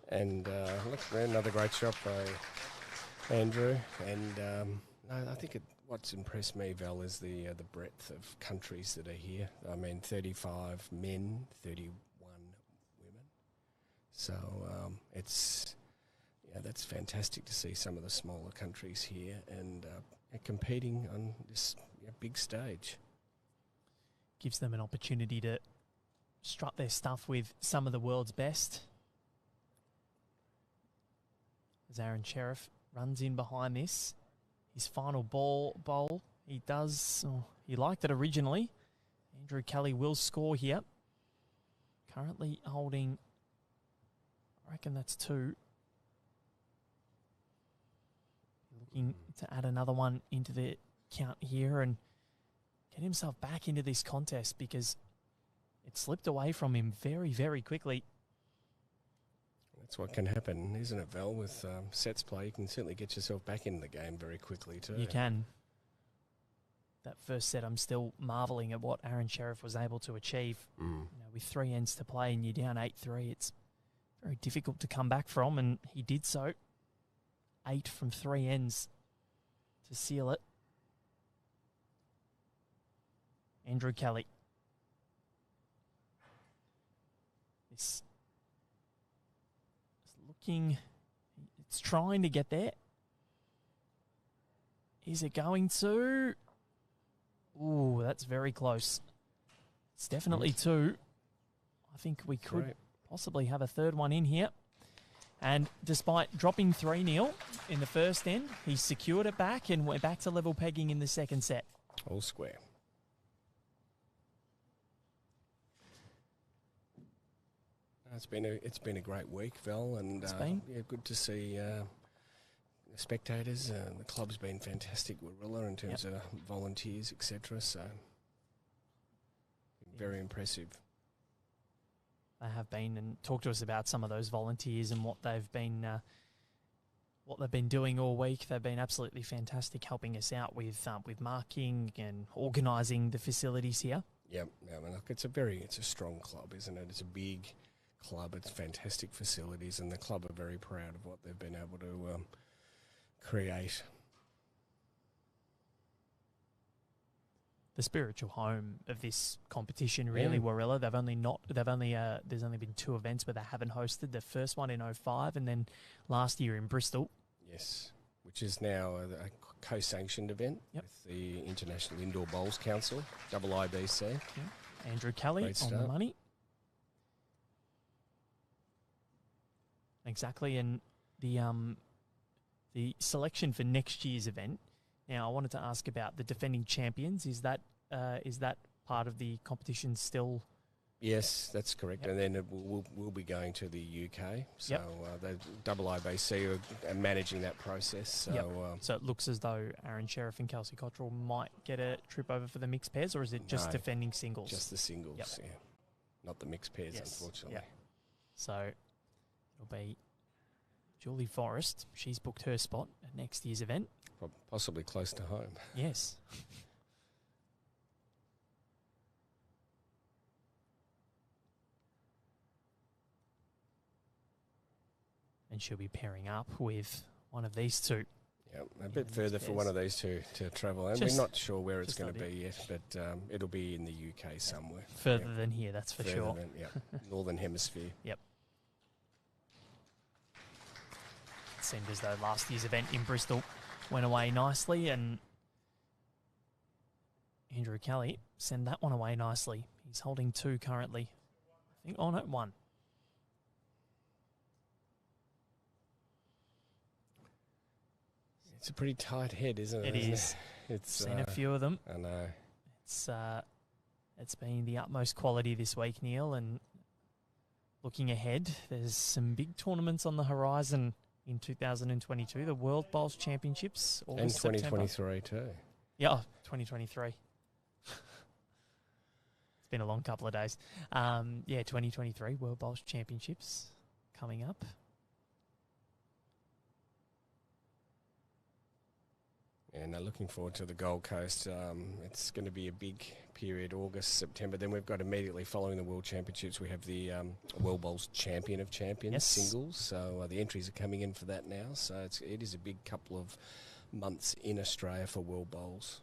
And look, another great shot by Andrew. And no, I think what's impressed me, Val, is the breadth of countries that are here. I mean, 35 men, 31 women. So that's fantastic to see some of the smaller countries here and competing on this big stage. Gives them an opportunity to strut their stuff with some of the world's best. As Aron Sherriff runs in behind this. His final bowl, he liked it originally. Andrew Kelly will score here. Currently holding, I reckon that's 2. Looking to add another one into the count here and get himself back into this contest because it slipped away from him very, very quickly. That's what can happen, isn't it, Val? With sets play, you can certainly get yourself back in the game very quickly too. You can. That first set, I'm still marvelling at what Aron Sherriff was able to achieve. With 3 ends to play and you're down 8-3, it's very difficult to come back from, and he did so. 8 from 3 ends to seal it. Andrew Kelly. It's trying to get there. Is it going to? Ooh, that's very close. It's definitely 2. I think we could possibly have a third one in here. And despite dropping 3-0 in the first end, he's secured it back and we're back to level pegging in the second set. All square. It's been a great week, Val, and good to see the spectators. The club's been fantastic, Warilla, in terms of volunteers, etc. So very impressive. They have been, and talk to us about some of those volunteers and what they've been doing all week. They've been absolutely fantastic, helping us out with marking and organising the facilities here. Yep, I mean, look, it's a strong club, isn't it? It's a big club. It's fantastic facilities, and the club are very proud of what they've been able to create. The spiritual home of this competition, really, Warilla. There's only been 2 events where they haven't hosted. The first one in 2005, and then last year in Bristol. Yes, which is now a co-sanctioned event with the International Indoor Bowls Council, IIBC. Yeah. Andrew Kelly on the money. Exactly, and the the selection for next year's event. Now, I wanted to ask about the defending champions. Is that part of the competition still? Yes, that's correct. Yep. And then we'll be going to the UK. So the IIBC are managing that process. So, so it looks as though Aron Sherriff and Kelsey Cottrell might get a trip over for the mixed pairs, or is it just defending singles? Just the singles, Yep. yeah. Not the mixed pairs, Yes. unfortunately. Yep. So it'll be Julie Forrest. She's booked her spot at next year's event. Possibly close to home. Yes. And she'll be pairing up with one of these two. Yeah, a bit further for one of these two to travel. And we're not sure where it's going to be yet, but it'll be in the UK somewhere. Further than here, that's for sure. Northern Hemisphere. Yep. It seemed as though last year's event in Bristol went away nicely, and Andrew Kelly sent that one away nicely. He's holding 2 currently. I think, oh no, 1. It's a pretty tight head, isn't it? It is. It's seen a few of them. I know. It's been the utmost quality this week, Neil, and looking ahead, there's some big tournaments on the horizon in 2022. The World Bowls Championships, August, and 2023 too. Yeah, 2023. It's been a long couple of days. 2023 World Bowls Championships coming up. And looking forward to the Gold Coast. It's going to be a big period, August, September. Then we've got immediately following the World Championships, we have the World Bowls Champion of Champions singles. So the entries are coming in for that now. So it is a big couple of months in Australia for World Bowls.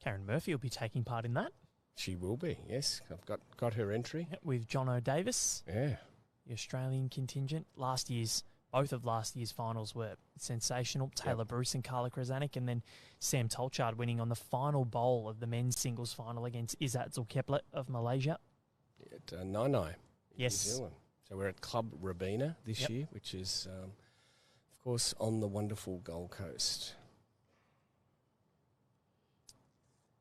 Karen Murphy will be taking part in that. She will be, yes. I've got her entry. With John O'Davis. Yeah. The Australian contingent. Both of last year's finals were sensational. Taylor Bruce and Carla Krasanik, and then Sam Tolchard winning on the final bowl of the men's singles final against Izzat Zulkeplet of Malaysia. At Nainai, yes. New Zealand. So we're at Club Rabina this year, which is, of course, on the wonderful Gold Coast.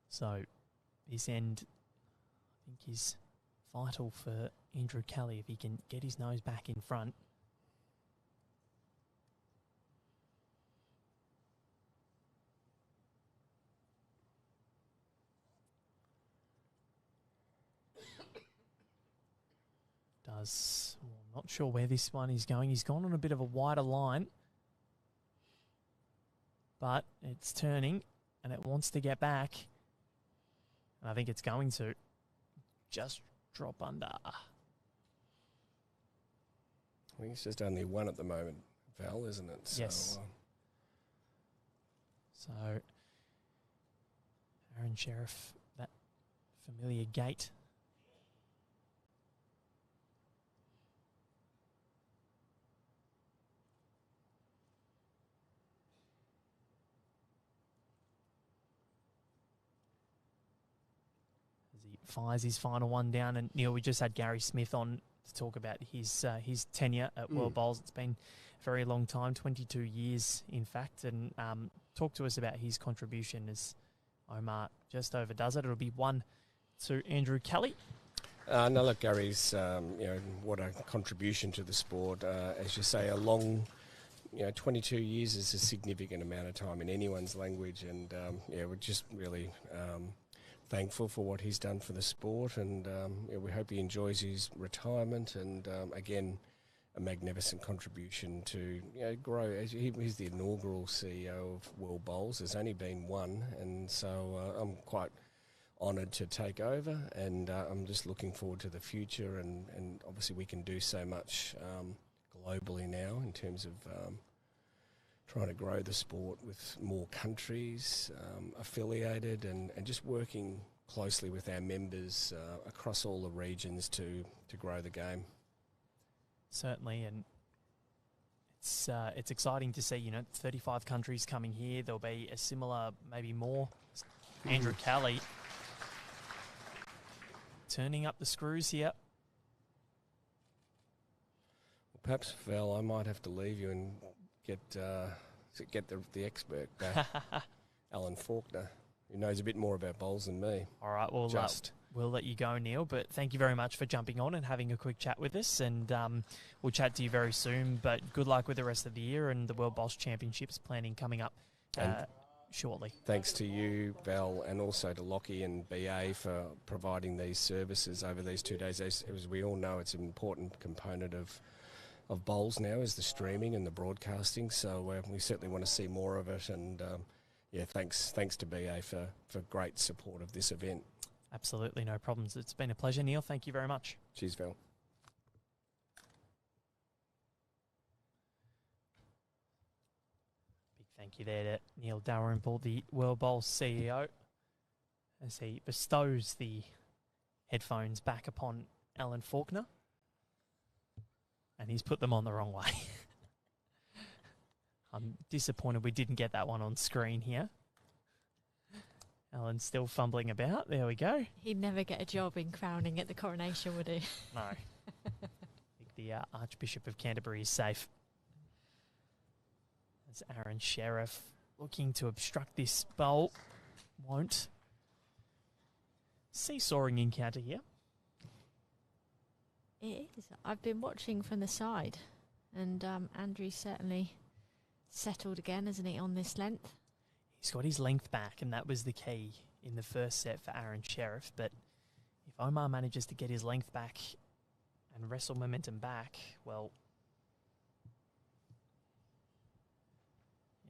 So this end, I think, is vital for Andrew Kelly if he can get his nose back in front. I'm not sure where this one is going. He's gone on a bit of a wider line, but it's turning and it wants to get back. And I think it's going to just drop under. I think it's just only 1 at the moment, Val, isn't it? Yes. So Aron Sherriff, that familiar gate. Fires his final one down, and Neil, we just had Gary Smith on to talk about his tenure at World Bowls. It's been a very long time, 22 years in fact, and talk to us about his contribution as Omar just overdoes it. It'll be 1 to Andrew Kelly. No, look, Gary's, what a contribution to the sport. As you say, a long, 22 years is a significant amount of time in anyone's language, and we're just really thankful for what he's done for the sport, and we hope he enjoys his retirement, and again, a magnificent contribution to grow. He's the inaugural CEO of World Bowls. There's only been 1, and so I'm quite honoured to take over, and I'm just looking forward to the future, and obviously we can do so much globally now in terms of trying to grow the sport with more countries affiliated, and just working closely with our members across all the regions to grow the game. Certainly, and it's exciting to see, 35 countries coming here. There'll be a similar, maybe more. Andrew Kelly turning up the screws here. perhaps, Val, I might have to leave you and get the expert, Alan Faulkner, who knows a bit more about bowls than me. All right, well, we'll let you go, Neil, but thank you very much for jumping on and having a quick chat with us, and we'll chat to you very soon, but good luck with the rest of the year and the World Bowls Championships planning coming up shortly. Thanks to you, Val, and also to Lockie and BA for providing these services over these 2 days. As we all know, it's an important component of bowls now, is the streaming and the broadcasting, so we certainly want to see more of it, and thanks to BA for great support of this event. Absolutely, no problems. It's been a pleasure, Neil. Thank you very much. Cheers, Val. Big thank you there to Neil Dalrymple, the World Bowls CEO, as he bestows the headphones back upon Alan Faulkner. And he's put them on the wrong way. I'm disappointed we didn't get that one on screen here. Alan's still fumbling about. There we go. He'd never get a job in crowning at the coronation, would he? No. I think the Archbishop of Canterbury is safe. As Aron Sherriff looking to obstruct this bowl. Won't. Seesawing encounter here. It is. I've been watching from the side, and Andrew's certainly settled again, hasn't he, on this length? He's got his length back, and that was the key in the first set for Aron Sherriff. But if Omar manages to get his length back and wrestle momentum back, well,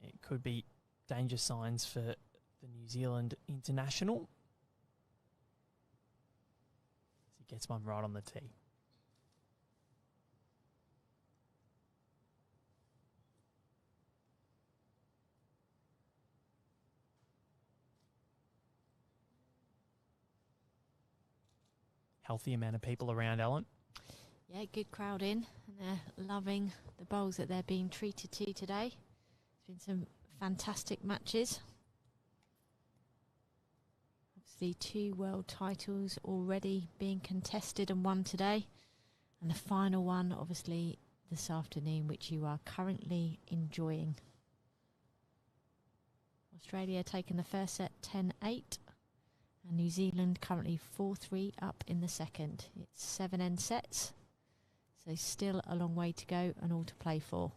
it could be danger signs for the New Zealand international. He gets one right on the tee. Healthy amount of people around, Alan. Yeah, good crowd in, and they're loving the bowls that they're being treated to today. There's been some fantastic matches. Obviously 2 world titles already being contested and won today, and the final one obviously this afternoon, which you are currently enjoying. Australia taking the first set 10-8. And New Zealand currently 4-3 up in the second. It's 7 end sets, so still a long way to go and all to play for.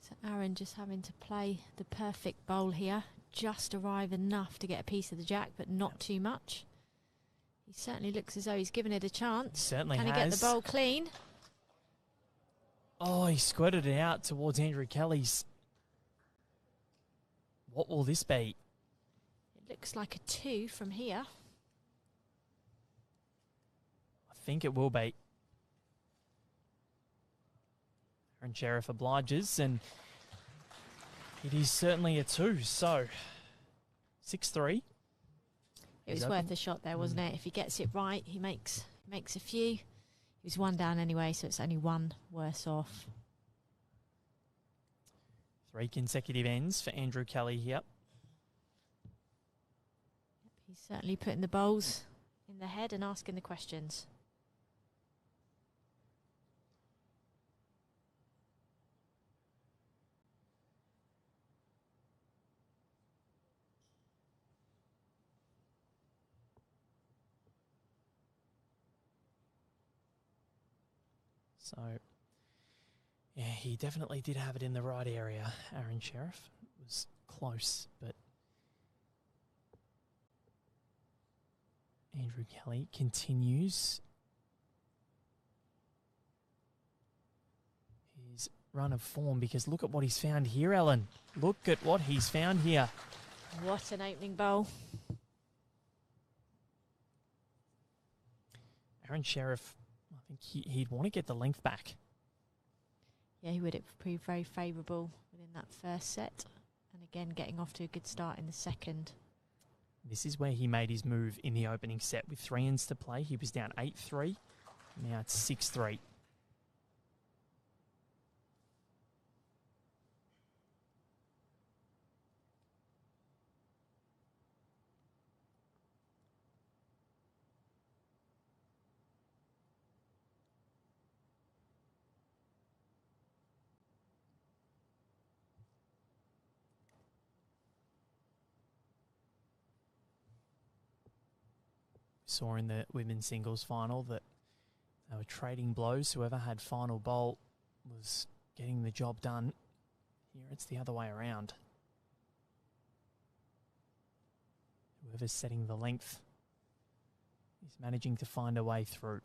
So Aron just having to play the perfect bowl here. Just arrive enough to get a piece of the jack, but not too much. He certainly looks as though he's given it a chance. Certainly Can has. he get the bowl clean? Oh, he squirted it out towards Andrew Kelly's. What will this be? It looks like a 2 from here. I think it will be. Aron Sherriff obliges, and it is certainly a 2. So 6-3. It was worth a shot there, wasn't it? If he gets it right, he makes a few. He was 1 down anyway, so it's only 1 worse off. 3 consecutive ends for Andrew Kelly here. He's certainly putting the bowls in the head and asking the questions. So, yeah, he definitely did have it in the right area, Aron Sherriff. It was close, but Andrew Kelly continues his run of form, because look at what he's found here, Alan. Look at what he's found here. What an opening bowl. Aron Sherriff, I think he'd want to get the length back. Yeah, he would. It proved very favourable within that first set. And again, getting off to a good start in the second. This is where he made his move in the opening set with 3 ends to play. He was down 8-3. Now it's 6-3. Saw in the women's singles final that they were trading blows. Whoever had final bowl was getting the job done. Here it's the other way around. Whoever's setting the length is managing to find a way through.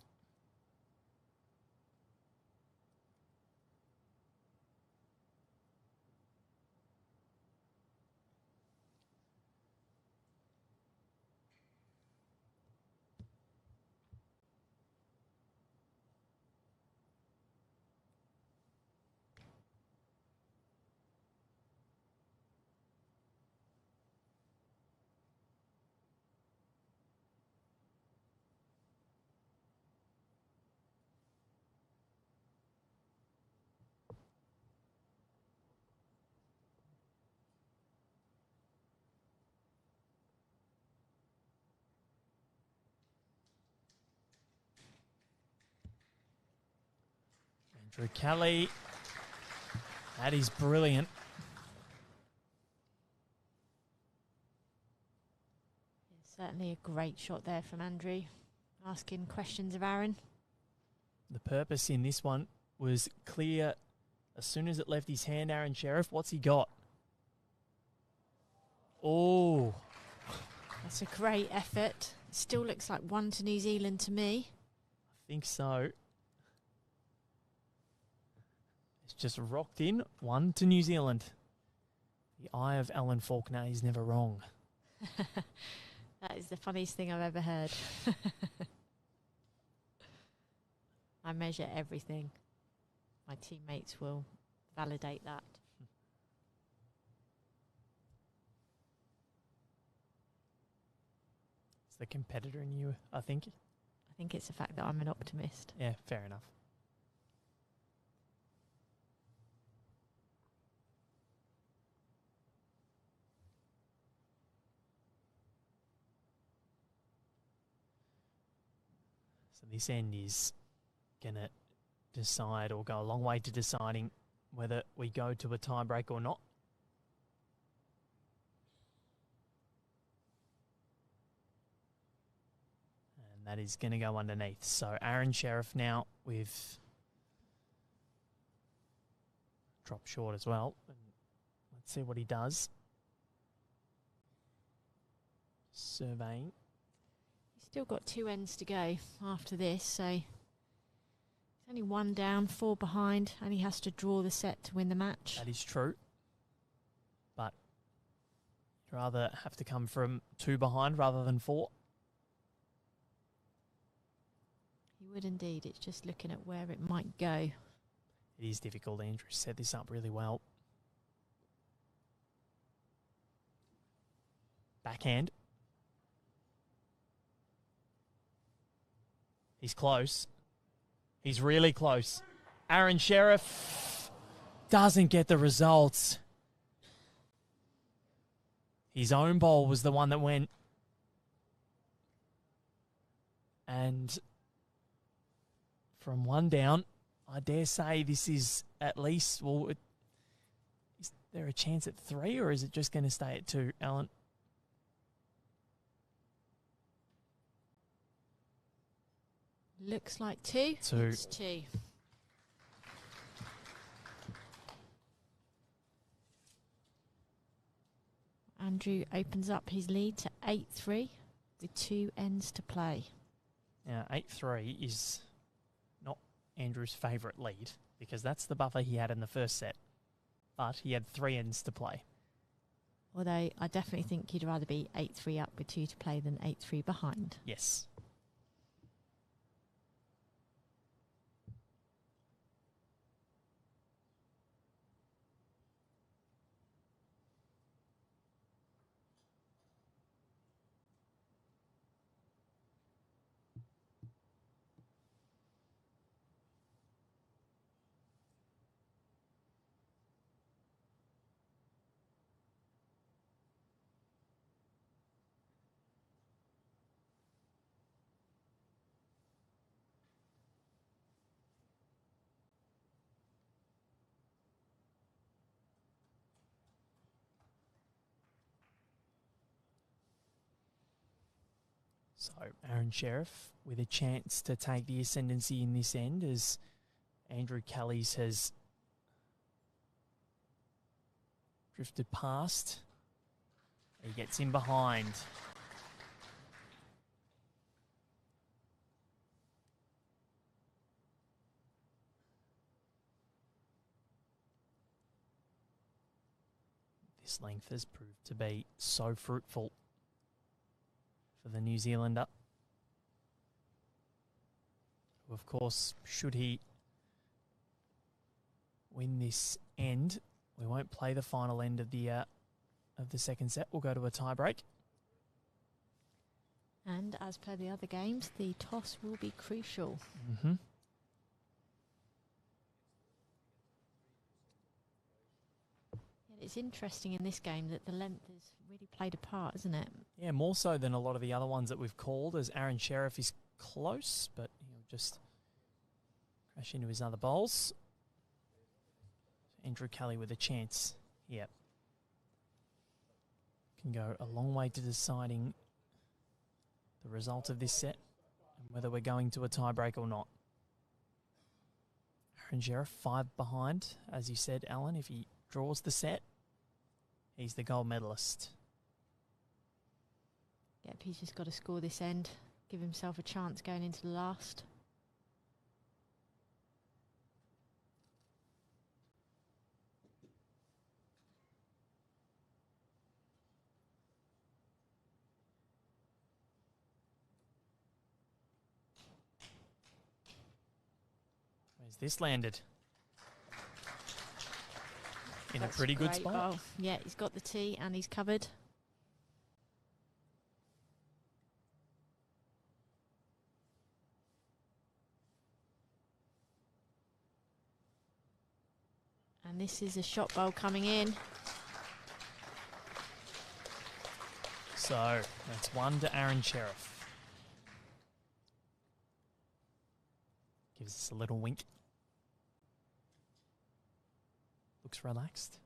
Andrew Kelly, that is brilliant. Certainly a great shot there from Andrew, asking questions of Aron. The purpose in this one was clear as soon as it left his hand. Aaron Sherriff, what's he got? Oh, That's a great effort. Still looks like 1 to New Zealand to me. I think so. It's just rocked in, 1 to New Zealand. The eye of Alan Faulkner is never wrong. That is the funniest thing I've ever heard. I measure everything. My teammates will validate that. It's the competitor in you, I think. I think it's the fact that I'm an optimist. Yeah, fair enough. So this end is going to decide or go a long way to deciding whether we go to a tie break or not. And that is going to go underneath. So Aaron Sherriff now with drop short as well. And let's see what he does. Surveying. Still got 2 ends to go after this, so he's only 1 down, 4 behind, and he has to draw the set to win the match. That is true. But you'd rather have to come from 2 behind rather than 4. He would indeed. It's just looking at where it might go. It is difficult. Andrew set this up really well. Backhand. He's close. He's really close. Aaron Sherriff doesn't get the results. His own bowl was the one that went. And from 1 down, I dare say this is at least, well, is there a chance at 3 or is it just going to stay at 2, Alan? Looks like 2. 2. It's 2. Andrew opens up his lead to 8-3 with 2 ends to play. Now, 8-3 is not Andrew's favourite lead because that's the buffer he had in the first set. But he had 3 ends to play. Although I definitely think you'd rather be 8-3 up with 2 to play than 8-3 behind. Yes. So Aaron Sherriff with a chance to take the ascendancy in this end as Andrew Kelly's has drifted past. He gets in behind. This length has proved to be so fruitful for the New Zealander. Of course, should he win this end, we won't play the final end of the second set. We'll go to a tie-break. And as per the other games, the toss will be crucial. Mm-hmm. It's interesting in this game that the length has really played a part, isn't it? Yeah, more so than a lot of the other ones that we've called, as Aaron Sherriff is close, but he'll just crash into his other bowls. Andrew Kelly with a chance here. Can go a long way to deciding the result of this set and whether we're going to a tiebreak or not. Aaron Sherriff 5 behind, as you said, Alan. If he draws the set, he's the gold medalist. Yep, he's just got to score this end, give himself a chance going into the last. Where's this landed? In a pretty good spot. Bowl. Yeah, he's got the tee and he's covered. And this is a shot bowl coming in. So that's 1 to Aaron Sherriff. Gives us a little wink. Looks relaxed.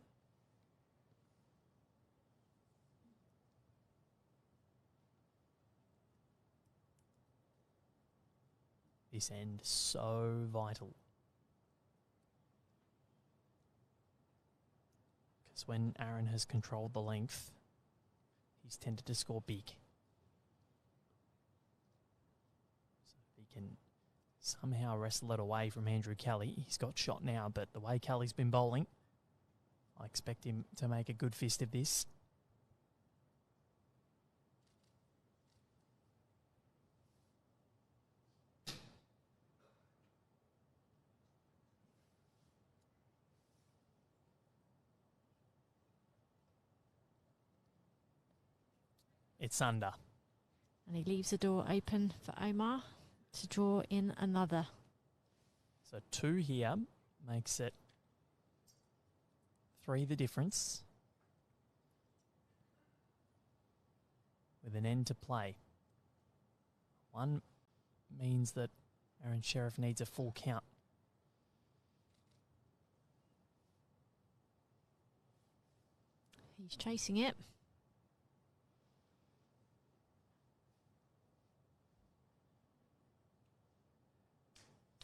This end so vital. Because when Aaron has controlled the length, he's tended to score big. So if he can somehow wrestle it away from Andrew Kelly, he's got shot now, but the way Kelly's been bowling, I expect him to make a good fist of this. It's under. And he leaves the door open for Omar to draw in another. So 2 here makes it 3 the difference. With an end to play. 1 means that Aaron Sherriff needs a full count. He's chasing it.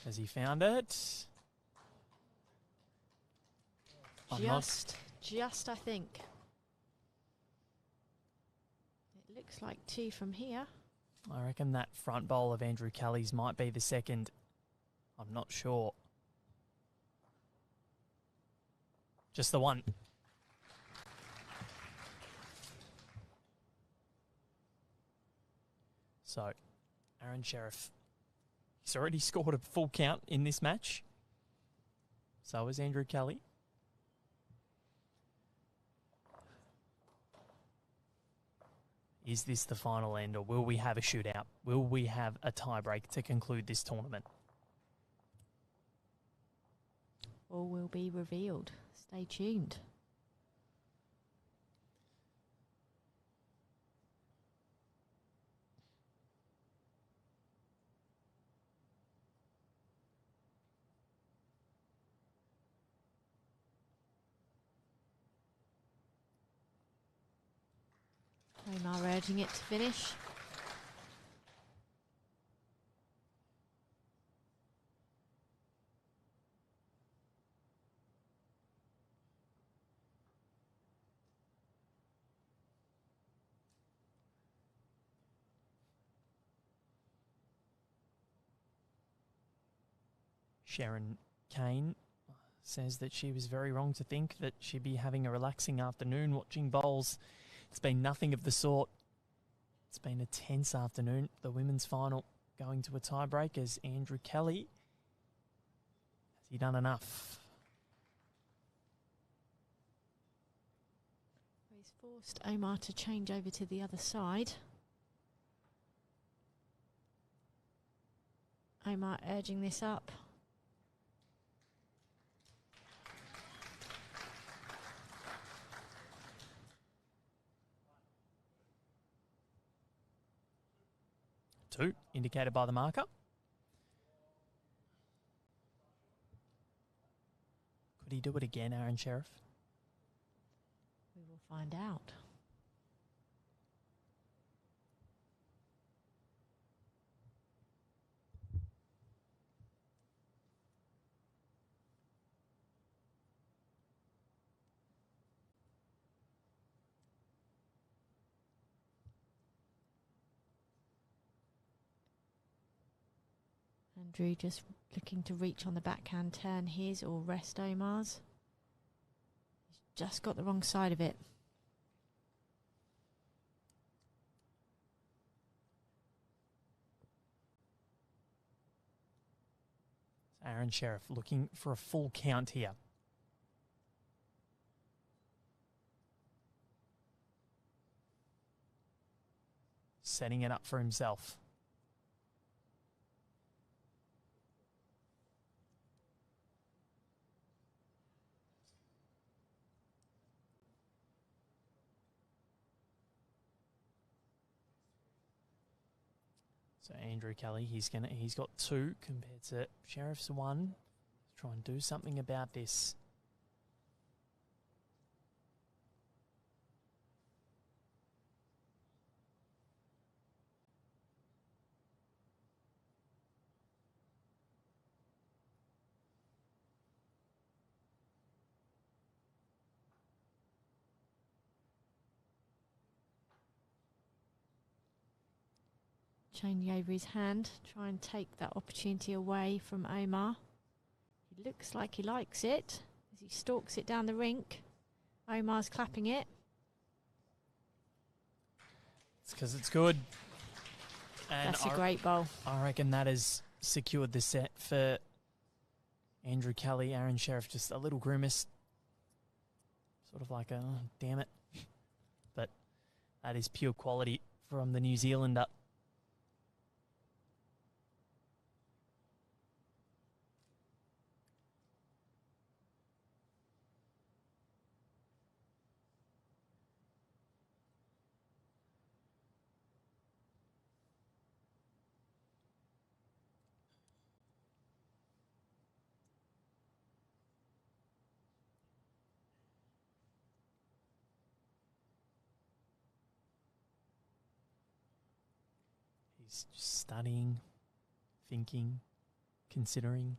Has he found it? Just, I think. It looks like 2 from here. I reckon that front bowl of Andrew Kelly's might be the second. I'm not sure. Just the 1. So, Aaron Sherriff, he's already scored a full count in this match. So is Andrew Kelly. Is this the final end, or will we have a shootout? Will we have a tiebreak to conclude this tournament? All will be revealed. Stay tuned. Omar urging it to finish. Sharon Kane says that she was very wrong to think that she'd be having a relaxing afternoon watching bowls. It's been nothing of the sort. It's been a tense afternoon. The women's final going to a tiebreak as Andrew Kelly. Has he done enough? He's forced Omar to change over to the other side. Omar urging this up. Two, indicated by the marker. Could he do it again, Aron Sherriff? We will find out. Andrew just looking to reach on the backhand turn his or rest Omar's. He's just got the wrong side of it. Aron Sherriff looking for a full count here. Setting it up for himself. So Andrew Kelly, he's got two compared to Sherriff's one. Let's try and do something about this. Changing over his hand, try and take that opportunity away from Omar. He looks like he likes it as he stalks it down the rink. Omar's clapping it. It's because it's good. And That's a great bowl. I reckon that has secured the set for Andrew Kelly. Aron Sherriff just a little grimace. Sort of like a, oh, damn it. But that is pure quality from the New Zealander. He's just studying, thinking, considering.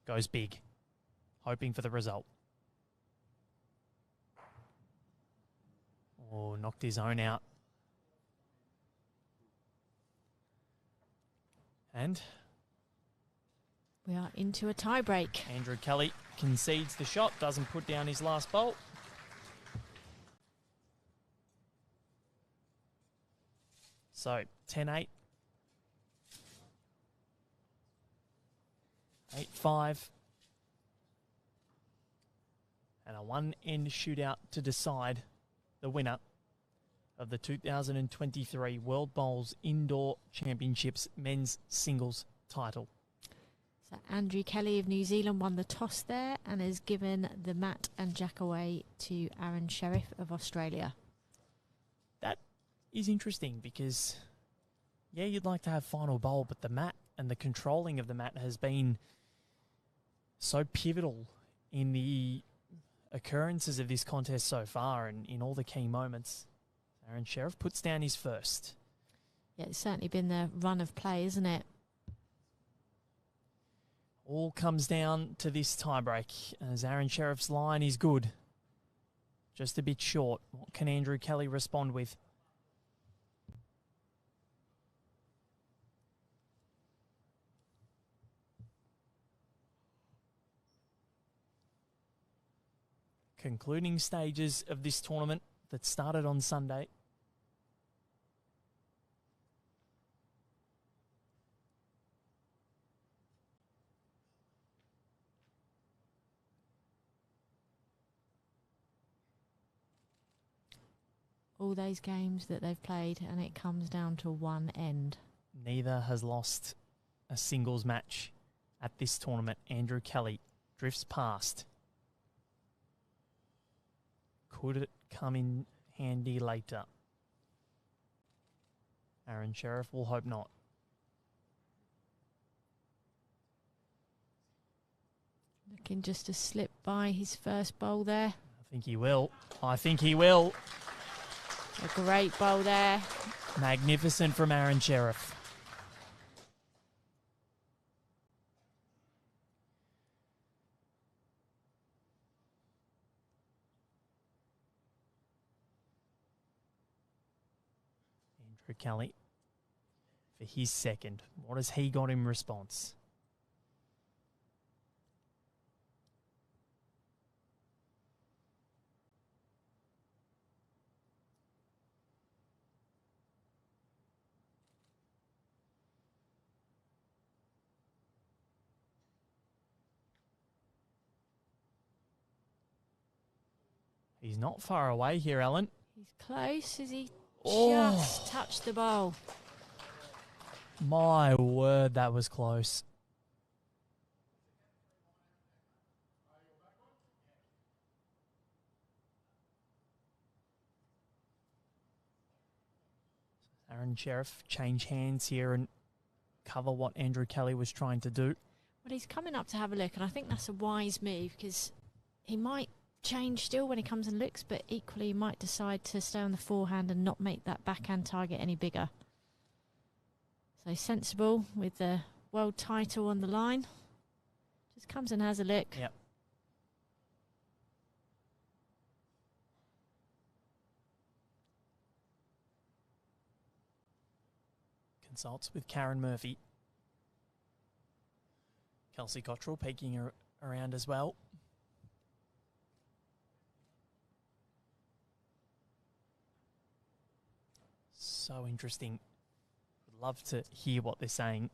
Goes big, hoping for the result. Oh, knocked his own out. And We are into a tie-break. Andrew Kelly concedes the shot, doesn't put down his last bolt. So, 10-8. 8-5. And a one-end shootout to decide the winner of the 2023 World Bowls Indoor Championships Men's Singles title. So Andrew Kelly of New Zealand won the toss there and has given the mat and jack away to Aron Sherriff of Australia. That is interesting because, yeah, you'd like to have final bowl, but the mat and the controlling of the mat has been so pivotal in the occurrences of this contest so far and in all the key moments. Aron Sherriff puts down his first. Yeah, it's certainly been the run of play, isn't it? All comes down to this tiebreak as Aron Sherriff's line is good. Just a bit short. What can Andrew Kelly respond with? concluding stages of this tournament that started on Sunday. All those games that they've played, and it comes down to one end. Neither has lost a singles match at this tournament. Andrew Kelly drifts past. Could it come in handy later? Aron Sherriff will hope not. Looking just to slip by his first bowl there. I think he will. I think he will. A great bowl there. Magnificent from Aron Sherriff. Andrew Kelly for his second. What has he got in response? He's not far away here, Ellen. He's close as he Oh. just touched the bowl. My word, that was close. Aron Sherriff change hands here and cover what Andrew Kelly was trying to do. Well, he's coming up to have a look, and I think that's a wise move because he might change still when he comes and looks, but equally he might decide to stay on the forehand and not make that backhand target any bigger. So sensible with the world title on the line. Just comes and has a look. Yep. Consults with Karen Murphy. Kelsey Cottrell peeking around as well. So interesting. Would love to hear what they're saying.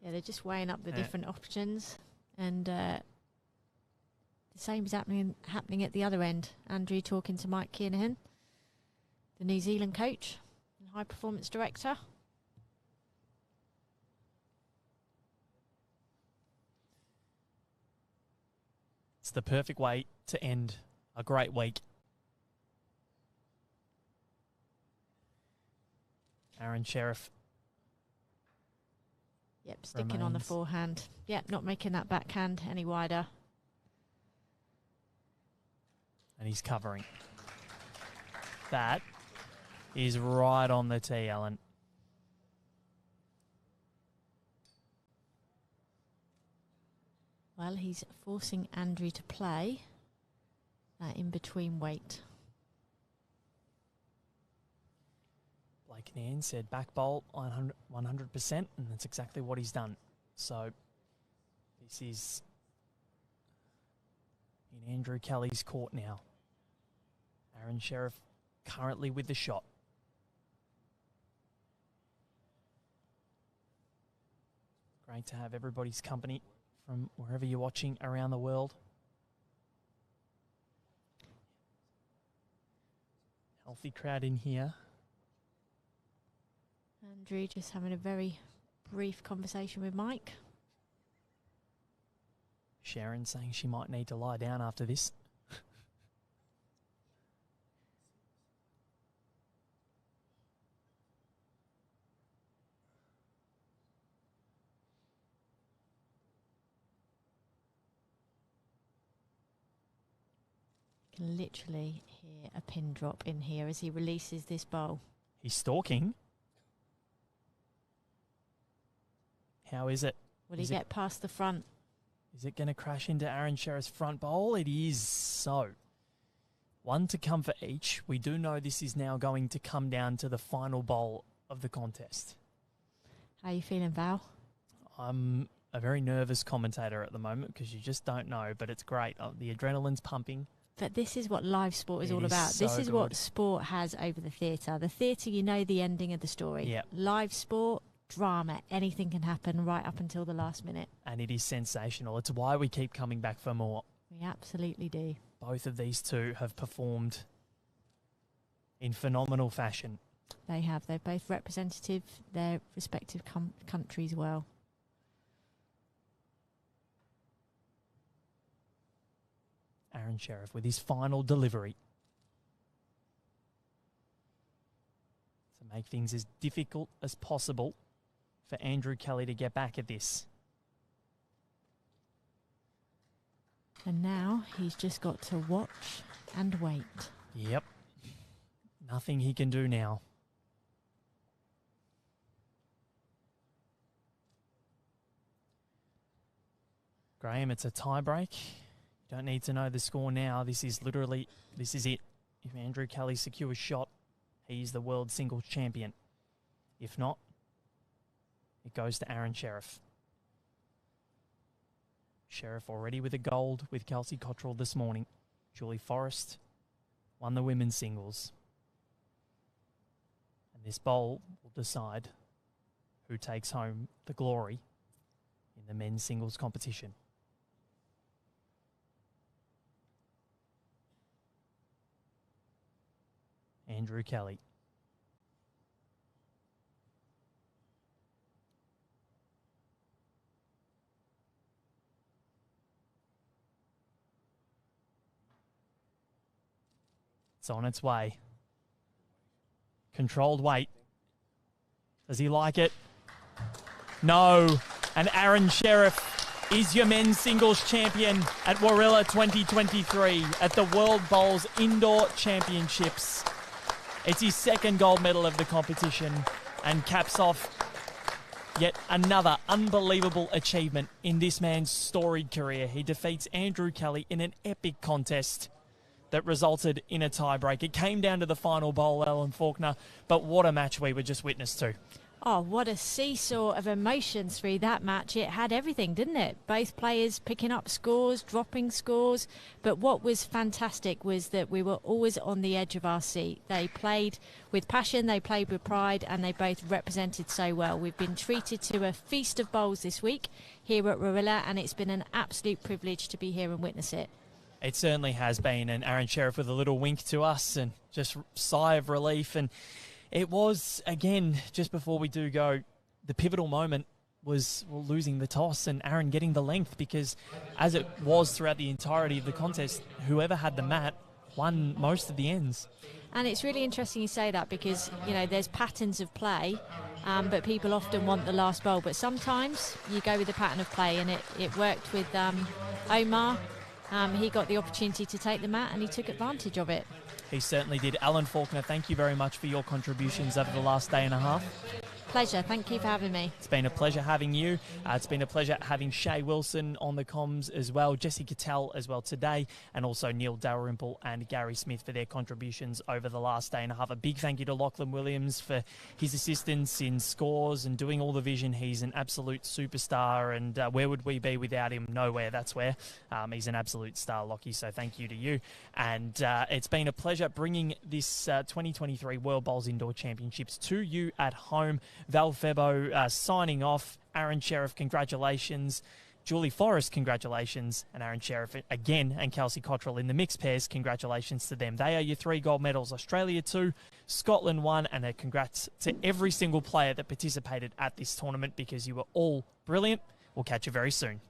Yeah, they're just weighing up the different options, and the same is happening at the other end. Andrew talking to Mike Kiernahan, the New Zealand coach and high performance director. It's the perfect way to end a great week. Aron Sherriff. Yep, sticking on the forehand. Yep, not making that backhand any wider. And he's covering. That is right on the tee, Alan. Well, he's forcing Andrew to play that in-between weight. Blake Nan said back bowl 100%, and that's exactly what he's done. So this is in Andrew Kelly's court now. Aron Sherriff currently with the shot. Great to have everybody's company from wherever you're watching around the world. Healthy crowd in here. Andrew just having a very brief conversation with Mike. Sharon saying she might need to lie down after this. Can literally hear a pin drop in here as he releases this bowl. He's stalking. How is it? Will he get past the front? Is it going to crash into Aron Sherriff's front bowl? It is so. One to come for each. We do know this is now going to come down to the final bowl of the contest. How are you feeling, Val? I'm a very nervous commentator at the moment because you just don't know, but it's great. The adrenaline's pumping. But this is what live sport is all It is about. This so is what good. sport has over the theatre. The theatre, you know the ending of the story. Yep. Live sport, drama, anything can happen right up until the last minute. And it is sensational. It's why we keep coming back for more. We absolutely do. Both of these two have performed in phenomenal fashion. They have. They're both representative, their respective countries well. Aron Sherriff with his final delivery to make things as difficult as possible for Andrew Kelly to get back at this. And now he's just got to watch and wait. Yep. Nothing he can do now. Graham, it's a tie-break. You don't need to know the score now. This is it. If Andrew Kelly secures shot, he's the world singles champion. If not, it goes to Aron Sherriff. Sherriff already with a gold with Kelsey Cottrell this morning. Julie Forrest won the women's singles. And this bowl will decide who takes home the glory in the men's singles competition. Andrew Kelly. It's on its way. Controlled weight. Does he like it? No. And Aron Sherriff is your men's singles champion at Warilla 2023 at the World Bowls Indoor Championships. It's his second gold medal of the competition and caps off yet another unbelievable achievement in this man's storied career. He defeats Andrew Kelly in an epic contest that resulted in a tiebreak. It came down to the final bowl, Alan Faulkner, but what a match we were just witness to. Oh, what a seesaw of emotions through that match. It had everything, didn't it? Both players picking up scores, dropping scores. But what was fantastic was that we were always on the edge of our seat. They played with passion, they played with pride, and they both represented so well. We've been treated to a feast of bowls this week here at Warilla, and it's been an absolute privilege to be here and witness it. It certainly has been, and Aron Sherriff with a little wink to us and just sigh of relief. And it was, again, just before we do go, the pivotal moment was losing the toss and Aron getting the length, because as it was throughout the entirety of the contest, whoever had the mat won most of the ends. And it's really interesting you say that because, you know, there's patterns of play, but people often want the last bowl. But sometimes you go with the pattern of play, and it worked with Omar. He got the opportunity to take the mat and he took advantage of it. He certainly did. Alan Faulkner, thank you very much for your contributions over the last day and a half. Pleasure. Thank you for having me. It's been a pleasure having you. It's been a pleasure having Shay Wilson on the comms as well, Jesse Cattell as well today, and also Neil Dalrymple and Gary Smith for their contributions over the last day and a half. A big thank you to Lachlan Williams for his assistance in scores and doing all the vision. He's an absolute superstar, and where would we be without him? Nowhere, that's where. He's an absolute star, Lockie, so thank you to you. And it's been a pleasure bringing this 2023 World Bowls Indoor Championships to you at home. Val Febo signing off. Aron Sherriff, congratulations. Julie Forrest, congratulations. And Aron Sherriff again, and Kelsey Cottrell in the mixed pairs, congratulations to them. They are your 3 gold medals. Australia 2, Scotland 1, and a congrats to every single player that participated at this tournament, because you were all brilliant. We'll catch you very soon.